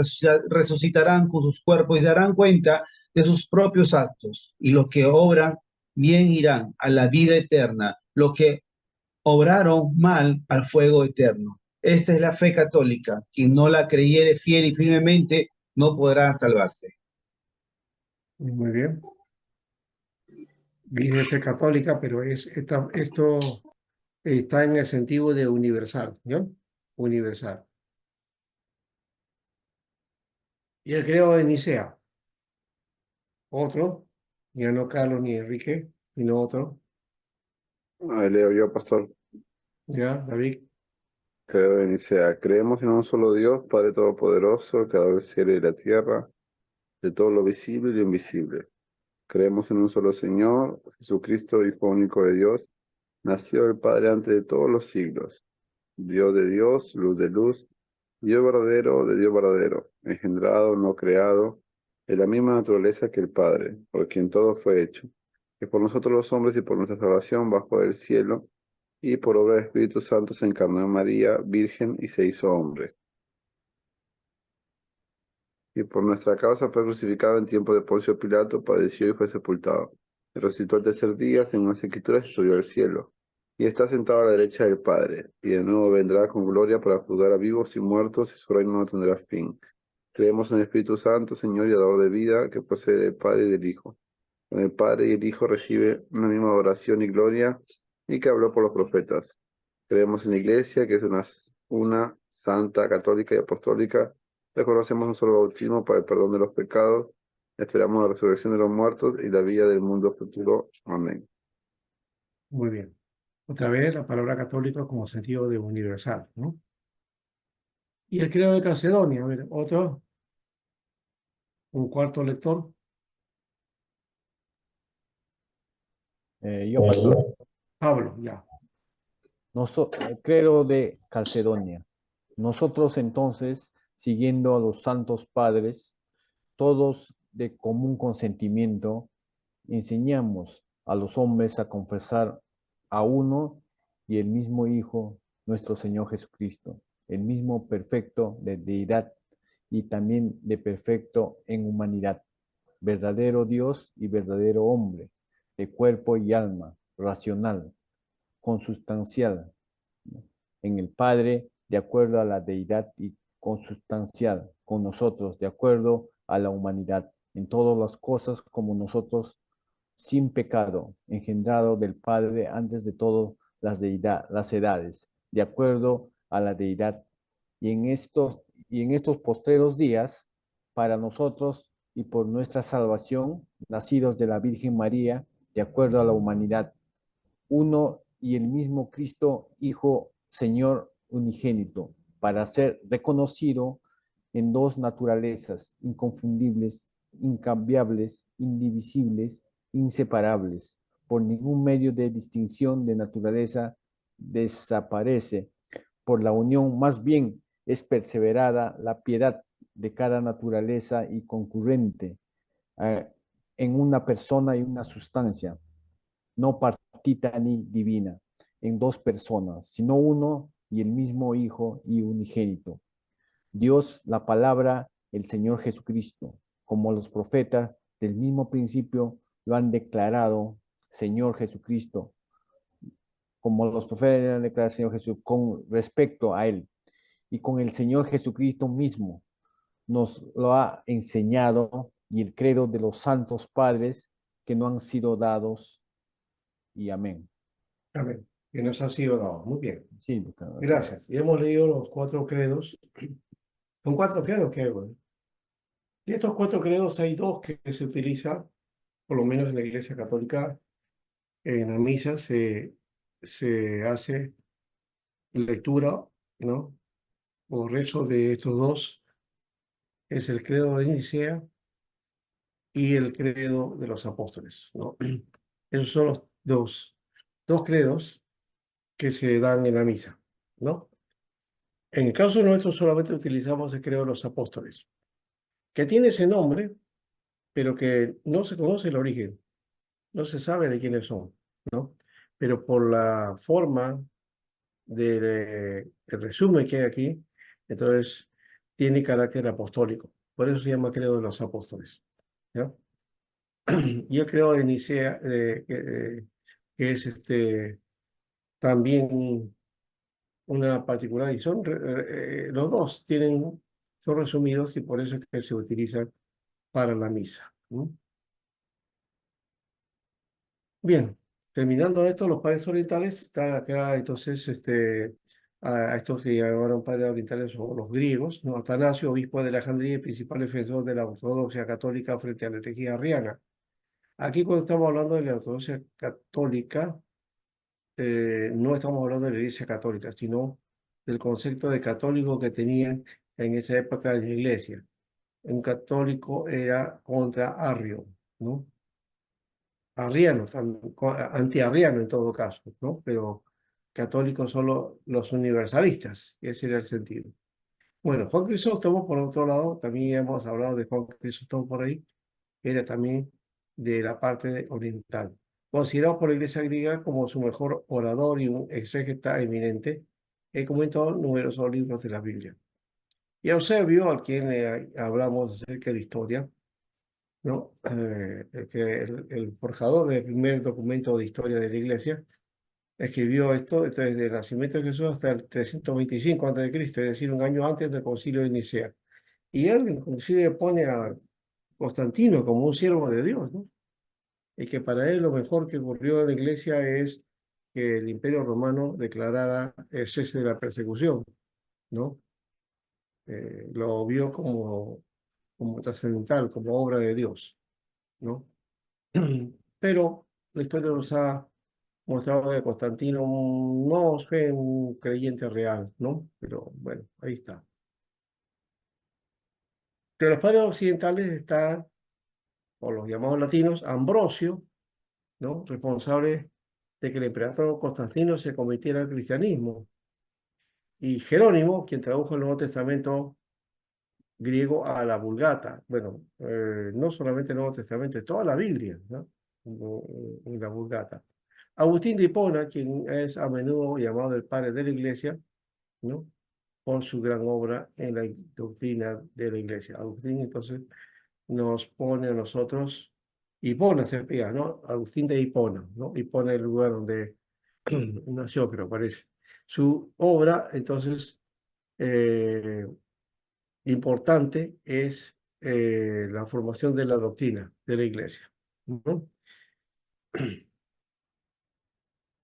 resucitarán con sus cuerpos y darán cuenta de sus propios actos, y los que obran bien irán a la vida eterna, los que obraron mal al fuego eterno. Esta es la fe católica. Quien no la creyere fiel y firmemente no podrá salvarse. Muy bien. Dice fe católica, pero esto está en el sentido de universal, ¿no? Universal. Y el credo de Nicea. Otro, ya no Carlos ni Enrique, sino otro. Ahí leo yo, pastor. Ya, David. Creo en Nicea. Creemos en un solo Dios, Padre Todopoderoso, Creador del cielo y la tierra, de todo lo visible y lo invisible. Creemos en un solo Señor, Jesucristo, Hijo único de Dios, nació del Padre antes de todos los siglos. Dios de Dios, luz de luz, Dios verdadero de Dios verdadero, engendrado, no creado, de la misma naturaleza que el Padre, por quien todo fue hecho, que por nosotros los hombres y por nuestra salvación bajó del cielo, y por obra del Espíritu Santo se encarnó en María, virgen, y se hizo hombre. Y por nuestra causa fue crucificado en tiempo de Poncio Pilato, padeció y fue sepultado. Y resucitó el tercer día, según las Escrituras, y subió al cielo. Y está sentado a la derecha del Padre. Y de nuevo vendrá con gloria para juzgar a vivos y muertos, y su reino no tendrá fin. Creemos en el Espíritu Santo, Señor y dador de vida, que procede del Padre y del Hijo. Con el Padre y el Hijo recibe una misma adoración y gloria, y que habló por los profetas. Creemos en la Iglesia, que es una santa, católica y apostólica. Reconocemos un solo bautismo para el perdón de los pecados. Esperamos la resurrección de los muertos y la vida del mundo futuro. Amén. Muy bien. Otra vez la palabra católica como sentido de universal, ¿no? Y el credo de Calcedonia, a ver, otro, un cuarto lector. Yo, pastor. Pablo, ya. Credo de Calcedonia. Nosotros entonces, siguiendo a los santos padres, todos de común consentimiento, enseñamos a los hombres a confesar a uno y el mismo Hijo, nuestro Señor Jesucristo, el mismo perfecto de deidad y también de perfecto en humanidad, verdadero Dios y verdadero hombre, de cuerpo y alma, racional, consustancial, ¿no? En el Padre, de acuerdo a la deidad, y consustancial con nosotros, de acuerdo a la humanidad, en todas las cosas como nosotros, sin pecado, engendrado del Padre antes de todo las edades, de acuerdo a la deidad, y en estos postreros días, para nosotros y por nuestra salvación, nacidos de la Virgen María, de acuerdo a la humanidad, uno y el mismo Cristo, Hijo, Señor unigénito, para ser reconocido en dos naturalezas inconfundibles, incambiables, indivisibles, inseparables. Por ningún medio de distinción de naturaleza desaparece. Por la unión más bien es perseverada la piedad de cada naturaleza y concurrente en una persona y una sustancia, no partita ni divina, en dos personas, sino uno y el mismo Hijo y unigénito. Dios, la palabra, el Señor Jesucristo, como los profetas del mismo principio lo han declarado, Señor Jesucristo, como los profetas lo han declarado, Señor Jesús, con respecto a Él. Y con el Señor Jesucristo mismo nos lo ha enseñado y el credo de los santos padres que no han sido dados. Y amén. Amén. que nos ha sido dado. Muy bien, Sí, doctor. gracias. Y hemos leído los 4 credos. Son 4 credos que hay, bueno. De estos 4 credos hay 2 que se utilizan, por lo menos en la Iglesia Católica, en la misa se hace lectura, ¿no? O rezo de estos 2, es el credo de Nicea y el credo de los apóstoles, ¿no? Esos son los dos credos que se dan en la misa, ¿no? En el caso nuestro solamente utilizamos el credo de los apóstoles, que tiene ese nombre, pero que no se conoce el origen, no se sabe de quiénes son, ¿no? Pero por la forma del el resumen que hay aquí, entonces tiene carácter apostólico. Por eso se llama credo de los apóstoles, ¿no? Y el credo de Nicea, que es también una particular, y son los dos son resumidos y por eso es que se utilizan para la misa, ¿no? Bien, terminando esto, los padres orientales están acá, entonces, a estos que llamaron padres orientales son los griegos, ¿no? Atanasio, obispo de Alejandría y principal defensor de la ortodoxia católica frente a la herejía arriana. Aquí cuando estamos hablando de la ortodoxia católica, no estamos hablando de la Iglesia católica, sino del concepto de católico que tenían en esa época en la Iglesia. Un católico era contra Arrio, ¿no? Arriano, antiarriano en todo caso, ¿no? Pero católicos solo los universalistas, ese era el sentido. Bueno, Juan Crisóstomo, por otro lado, también hemos hablado de Juan Crisóstomo por ahí, era también de la parte oriental. Considerado por la Iglesia griega como su mejor orador y un exégeta eminente, he comentado numerosos libros de la Biblia. Y Eusebio, al quien hablamos acerca de la historia, ¿no? El forjador del primer documento de historia de la Iglesia, escribió esto desde el nacimiento de Jesús hasta el 325 a.C., es decir, un año antes del concilio de Nicea. Y él inclusive pone a Constantino como un siervo de Dios, ¿no? Y que para él lo mejor que ocurrió en la Iglesia es que el Imperio Romano declarara el cese de la persecución, ¿no? Lo vio como trascendental, como obra de Dios, ¿no? Pero la historia nos ha mostrado que Constantino no fue un creyente real, ¿no? Pero bueno, ahí está. De los padres occidentales está, o los llamados latinos, Ambrosio, ¿no? Responsable de que el emperador Constantino se convirtiera al cristianismo. Y Jerónimo, quien tradujo el Nuevo Testamento griego a la Vulgata. Bueno, no solamente el Nuevo Testamento, toda la Biblia, ¿no? En la Vulgata. Agustín de Hipona, quien es a menudo llamado el padre de la Iglesia, ¿no? Por su gran obra en la doctrina de la Iglesia. Agustín entonces nos pone a nosotros, Hipona se pega, ¿no? Agustín de Hipona, ¿no? Hipona es el lugar donde nació, creo, parece. Su obra, entonces, importante es la formación de la doctrina de la Iglesia, ¿no?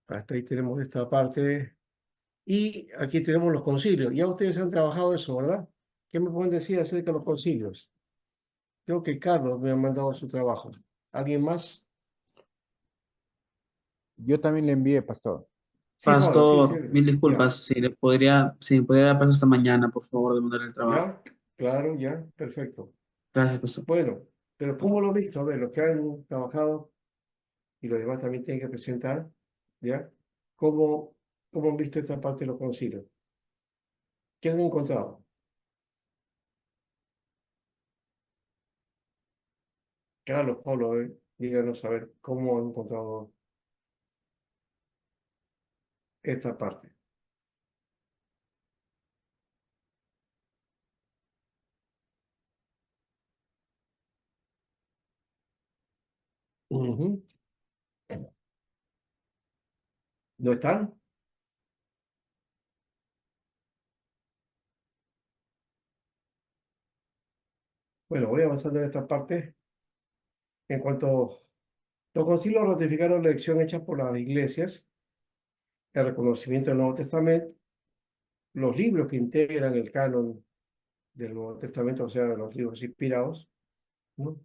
Hasta ahí tenemos esta parte. Y aquí tenemos los concilios. Ya ustedes han trabajado eso, ¿verdad? ¿Qué me pueden decir acerca de los concilios? Creo que Carlos me ha mandado su trabajo. ¿Alguien más? Yo también le envié, pastor. Sí, Pablo, sí, sí. Pastor, mil Ya, disculpas, si me podría dar paso esta mañana, por favor, de mandar el trabajo. ya, claro, ya, perfecto. Gracias, pastor. Bueno, pero ¿cómo lo han visto? A ver, los que han trabajado y los demás también tienen que presentar, ¿ya? ¿Cómo, cómo han visto esta parte de los concilios? ¿Qué han encontrado? Carlos, Pablo, a ver, díganos a ver cómo han encontrado esta parte. Ujú. ¿No están? Bueno, voy avanzando en esta parte. En cuanto los concilios ratificaron la elección hecha por las iglesias el reconocimiento del Nuevo Testamento, los libros que integran el canon del Nuevo Testamento, o sea, de los libros inspirados, ¿no?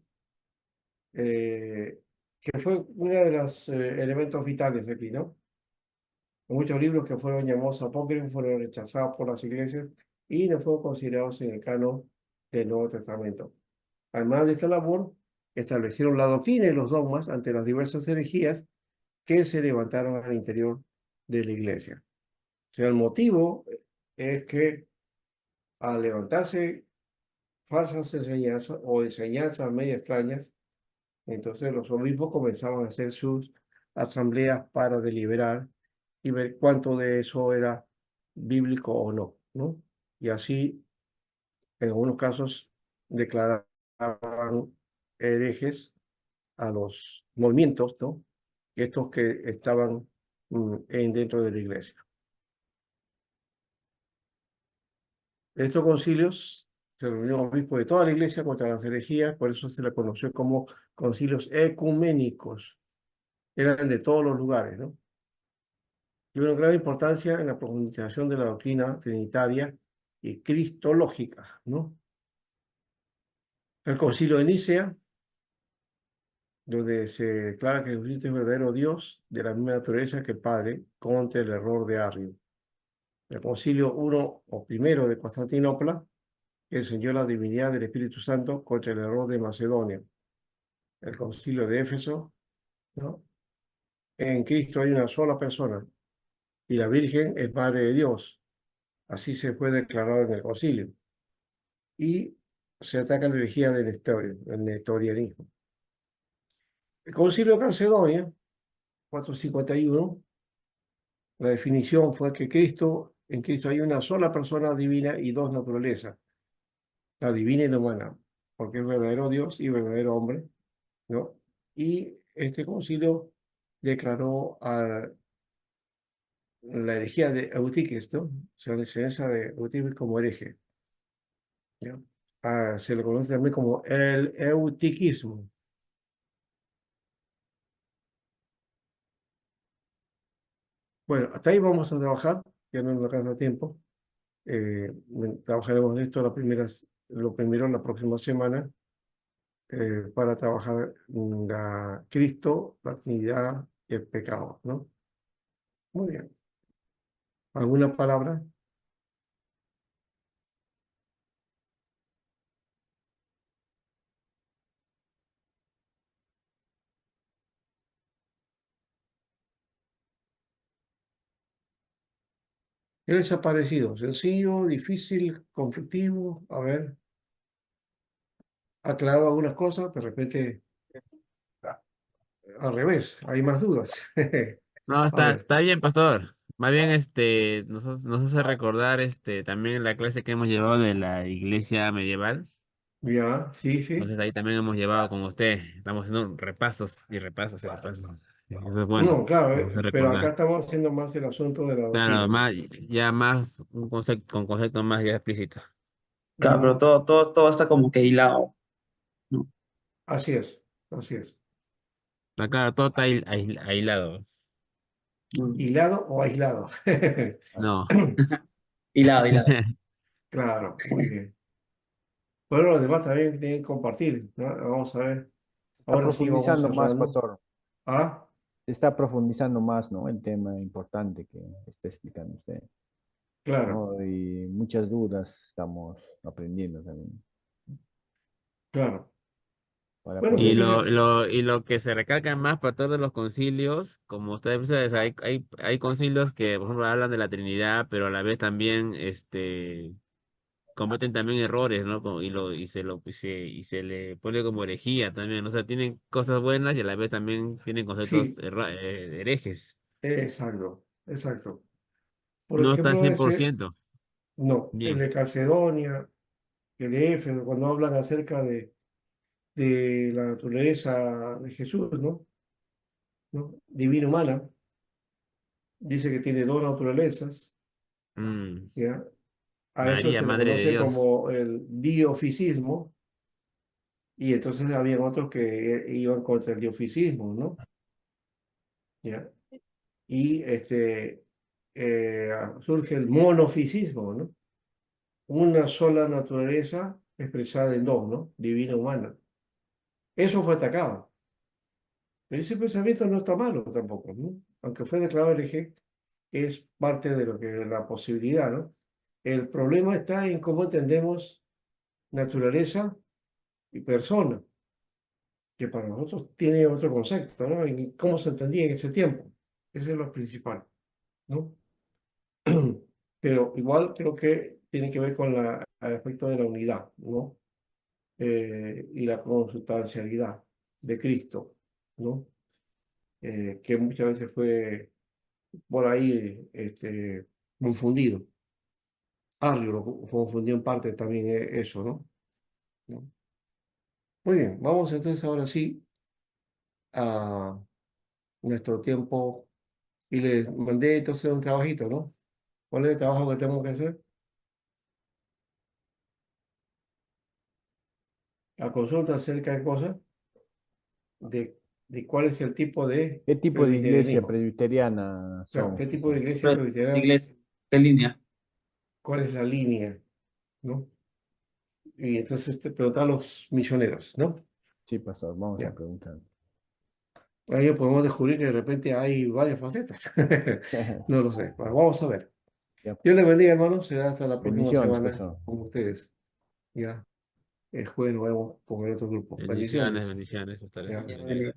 Que fue uno de los elementos vitales de aquí, ¿no? Muchos libros que fueron llamados apócrifos fueron rechazados por las iglesias y no fueron considerados en el canon del Nuevo Testamento. Además de esta labor, establecieron la doctrina y los dogmas ante las diversas herejías que se levantaron al interior de la iglesia. O sea, el motivo es que al levantarse falsas enseñanzas o enseñanzas medio extrañas, entonces los obispos comenzaban a hacer sus asambleas para deliberar y ver cuánto de eso era bíblico o no, ¿no? Y así, en algunos casos, declaraban herejes a los movimientos, ¿no? Estos que estaban dentro de la iglesia. Estos concilios se reunieron obispos de toda la iglesia contra las herejías, por eso se le conoció como concilios ecuménicos. Eran de todos los lugares, ¿no? Tuvieron gran importancia en la profundización de la doctrina trinitaria y cristológica, ¿no? El concilio de Nicea, donde se declara que Jesucristo es verdadero Dios de la misma naturaleza que el Padre, contra el error de Arrio. El concilio primero de Constantinopla, que enseñó la divinidad del Espíritu Santo contra el error de Macedonia. El concilio de Éfeso, ¿no? En Cristo hay una sola persona y la Virgen es Madre de Dios. Así se fue declarado en el concilio. Y se ataca la herejía del Nestorio, el nestorianismo. El concilio de Calcedonia, 451, la definición fue que en Cristo hay una sola persona divina y dos naturalezas, la divina y la humana, porque es verdadero Dios y verdadero hombre, ¿no? Y este concilio declaró a la herejía de Eutíquez, ¿no? O sea, la enseñanza de Eutíquez como hereje, ¿ya? Se le conoce también como el eutiquismo. Bueno, hasta ahí vamos a trabajar, ya no nos alcanza tiempo. Trabajaremos esto lo primero la próxima semana para trabajar Cristo, la Trinidad y el pecado, ¿no? Muy bien. ¿Alguna palabra? ¿Qué les ha parecido? ¿Sencillo, difícil, conflictivo? A ver, aclarado algunas cosas, de repente al revés, hay más dudas. No, A ver, está bien, pastor. Más bien, nos hace recordar, también la clase que hemos llevado de la iglesia medieval. ya, sí, sí. Entonces ahí también hemos llevado con usted. Estamos haciendo repasos y repasos y repasos. Eso es bueno. No, claro, Nos hace pero acá recordar. estamos haciendo más el asunto de la Claro, doctrina. más, ya más un concepto, con conceptos más ya explícitos. Claro, pero Ujú. todo está como que hilado, ¿no? Así es, así es. Está claro, todo está aislado. Mm. ¿Hilado o aislado? No. Hilado. Claro, muy bien. Bueno, los demás también tienen que compartir, ¿no? Vamos a ver. Está Ahora sí vamos profundizando más, cerrando. pastor. Ah, Está profundizando más, ¿no? El tema importante que está explicando usted, claro, ¿no? Y muchas dudas estamos aprendiendo también claro. para Bueno, Y poder... lo que se recalca más para todos los concilios, como ustedes saben, hay concilios que, por ejemplo, hablan de la Trinidad, pero a la vez también, cometen también errores, ¿no? Y se le pone como herejía también. O sea, tienen cosas buenas y a la vez también tienen conceptos Sí, herejes. exacto, exacto. Por No está ejemplo, cien por ciento el bien. de Calcedonia, el de Éfeso, cuando hablan acerca de la naturaleza de Jesús, ¿no? ¿No? Divina humana, dice que tiene dos naturalezas, Mm, ¿ya? A eso María, se le Madre de conoce Dios. como el diofisismo, y entonces había otros que iban contra el diofisismo, ¿no? ¿Ya? Y surge el monofisismo, ¿no? Una sola naturaleza expresada en dos, ¿no? Divina y humana. Eso fue atacado. Pero ese pensamiento no está malo tampoco, ¿no? Aunque fue declarado hereje, es parte de lo que la posibilidad, ¿no? El problema está en cómo entendemos naturaleza y persona, que para nosotros tiene otro concepto, ¿no? En cómo se entendía en ese tiempo. Eso es lo principal, ¿no? Pero igual creo que tiene que ver con el aspecto de la unidad, ¿no? Y la consustancialidad de Cristo, ¿no? Que muchas veces fue por ahí confundido. Arrio lo confundió en parte también eso, ¿no? ¿No? Muy bien, vamos entonces ahora sí a nuestro tiempo y les mandé entonces un trabajito, ¿no? ¿Cuál es el trabajo que tenemos que hacer? La consulta acerca de cosas, de cuál es el tipo de ¿Qué tipo de iglesia presbiterianismo. presbiteriana Claro, son? ¿qué tipo de iglesia Pero, presbiteriana? iglesia, ¿qué línea? ¿Cuál es la línea? ¿No? Y entonces te preguntan a los misioneros, ¿no? Sí, pastor, vamos a Ya. preguntar. Ahí podemos descubrir que de repente hay varias facetas. No lo sé. Bueno, vamos a ver. Ya. Dios les bendiga, hermanos. Será hasta la próxima Bendiciones, semana pastor. con ustedes. Ya. El jueves nos vemos con el otro grupo. Bendiciones, Bendiciones. bendiciones, pastores. Ya. Ya,